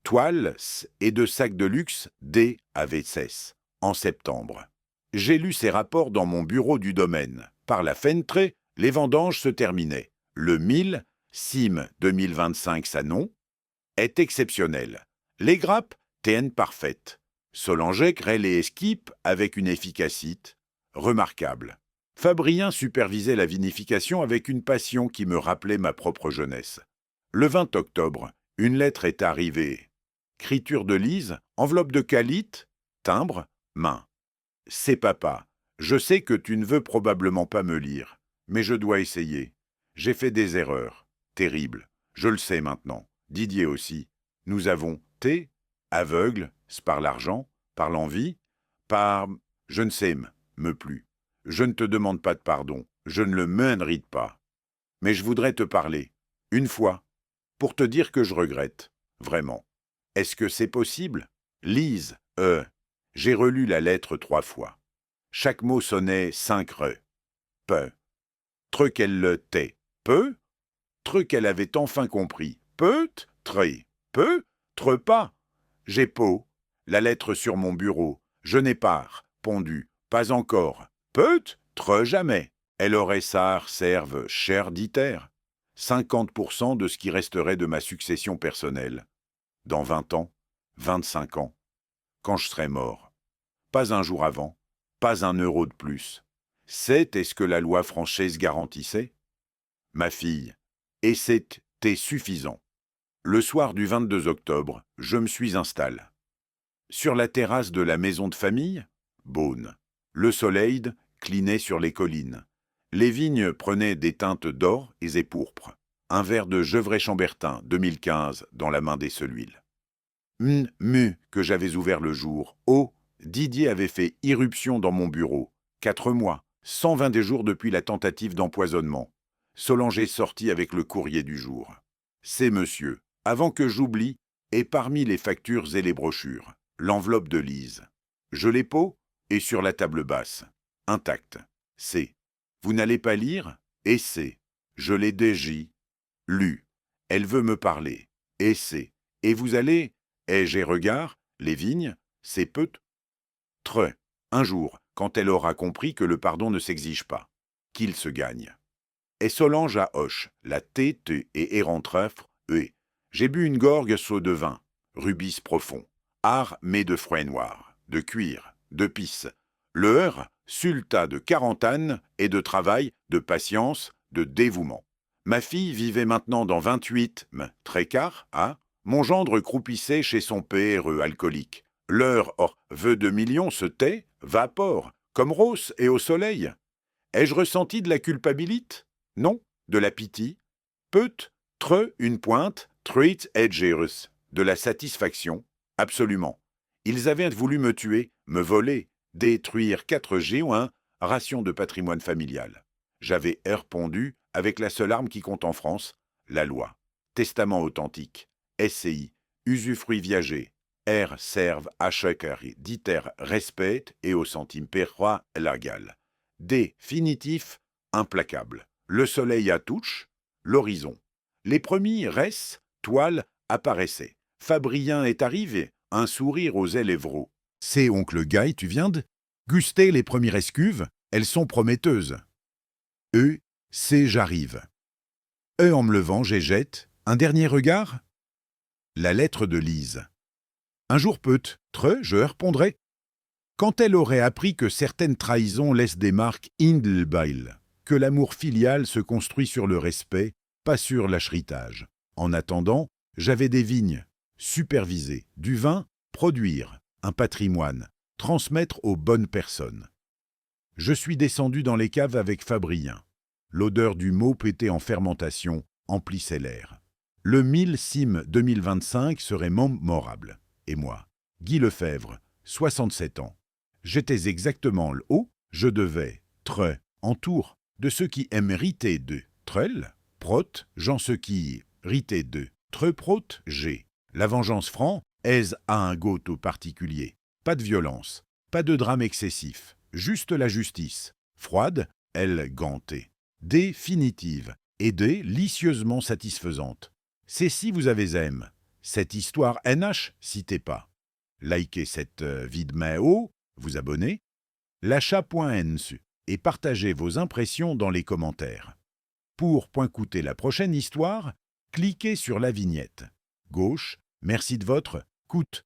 toiles et de sacs de luxe D.A.V.S. en septembre. J'ai lu ces rapports dans mon bureau du domaine. Par la fenêtre, les vendanges se terminaient. Le 1000, CIM 2025 Sanon, est exceptionnel. Les grappes, TN parfaites. Solange crée les esquipes avec une efficacité remarquable. Fabrien supervisait la vinification avec une passion qui me rappelait ma propre jeunesse. Le 20 octobre, une lettre est arrivée. Écriture de Lise, enveloppe de qualité, timbre, main. C'est papa. Je sais que tu ne veux probablement pas me lire, mais je dois essayer. J'ai fait des erreurs. Terribles. Je le sais maintenant. Didier aussi. Nous avons Aveugle, c'est par l'argent, par l'envie, par... je ne sais, me plus. Je ne te demande pas de pardon, je ne le mérite pas. Mais je voudrais te parler, une fois, pour te dire que je regrette, vraiment. Est-ce que c'est possible? Lise, j'ai relu la lettre 3 fois. Chaque mot sonnait 5 re. Peu. Tre qu'elle le tait. Peu. Tre qu'elle avait enfin compris. Peut. Tre. Peu. Tre pas. J'ai peau. La lettre sur mon bureau. Je n'ai pas. Pondu. Pas encore. Peut. Tre jamais. Elle aurait ça, serve, cher d'iter. 50% de ce qui resterait de ma succession personnelle. Dans 20 ans, 25 ans, quand je serai mort. Pas un jour avant, pas un euro de plus. C'était ce que la loi française garantissait. Ma fille, et c'était suffisant. Le soir du 22 octobre, je me suis installé. Sur la terrasse de la maison de famille, Beaune. Le soleil clinait sur les collines. Les vignes prenaient des teintes d'or et pourpres. Un verre de Gevrey-Chambertin 2015 dans la main des Seluiles. Que j'avais ouvert le jour. Oh, Didier avait fait irruption dans mon bureau. 4 mois, 120 des jours depuis la tentative d'empoisonnement. Solange est sorti avec le courrier du jour. C'est monsieur, avant que j'oublie, et parmi les factures et les brochures, l'enveloppe de Lise. Je les pose, et sur la table basse. Intacte. C'est. Vous n'allez pas lire? Et c'est. Je l'ai déjà lu. Elle veut me parler. Et c'est. Et vous allez? Et j'ai regard, les vignes, c'est peut tre. Un jour, quand elle aura compris que le pardon ne s'exige pas, qu'il se gagne. Et Solange à Hoche, la tête et érentreufre, j'ai bu une gorgue saut de vin, rubis profond, armé de fruits noirs, de cuir, de pisse. Le heure, sulta de 40 ânes et de travail, de patience, de dévouement. Ma fille vivait maintenant dans 28, tréquart, mon gendre croupissait chez son PRE alcoolique. L'heure, vœu de millions se tait, vapore, comme rose et au soleil. Ai-je ressenti de la culpabilité? Non, de la pitié. Peut, tre, une pointe, treat edgerus, de la satisfaction, absolument. Ils avaient voulu me tuer, me voler, détruire 4 géants, ration de patrimoine familial. J'avais répondu avec la seule arme qui compte en France, la loi. Testament authentique, SCI, usufruit viager, R serve à chacun, diter respect et au centime per roi légal. Définitif, implacable. Le soleil à touche, l'horizon. Les premiers restes, toiles, apparaissaient. Fabrien est arrivé, un sourire aux lèvres. C'est oncle Guy, tu viens de guster les premières escuves, elles sont prometteuses. C'est j'arrive. En me levant, j'ai jette, un dernier regard? La lettre de Lise. Un jour peut-être, je répondrai. Quand elle aurait appris que certaines trahisons laissent des marques indélébiles, que l'amour filial se construit sur le respect, pas sur l'acheritage. En attendant, j'avais des vignes, superviser, du vin, produire, un patrimoine, transmettre aux bonnes personnes. Je suis descendu dans les caves avec Fabrien. L'odeur du mot pété en fermentation emplissait l'air. Le 1000 Sim 2025 serait mémorable. Et moi, Guy Lefebvre, 67 ans. J'étais exactement le haut, je devais, en tour, de ceux qui aiment riter de trel, prot, gens ceux qui ritaient de prot, j'ai. La vengeance franc, aise à un goût particulier. Pas de violence, pas de drame excessif, juste la justice. Froide, elle gantée. Définitive, et délicieusement satisfaisante. C'est si vous avez aime. Cette histoire NH, citez pas. Likez cette vidéo, vous abonnez, l'achat.nsu et partagez vos impressions dans les commentaires. Pour écouter la prochaine histoire, cliquez sur la vignette. Gauche, merci de votre écoute.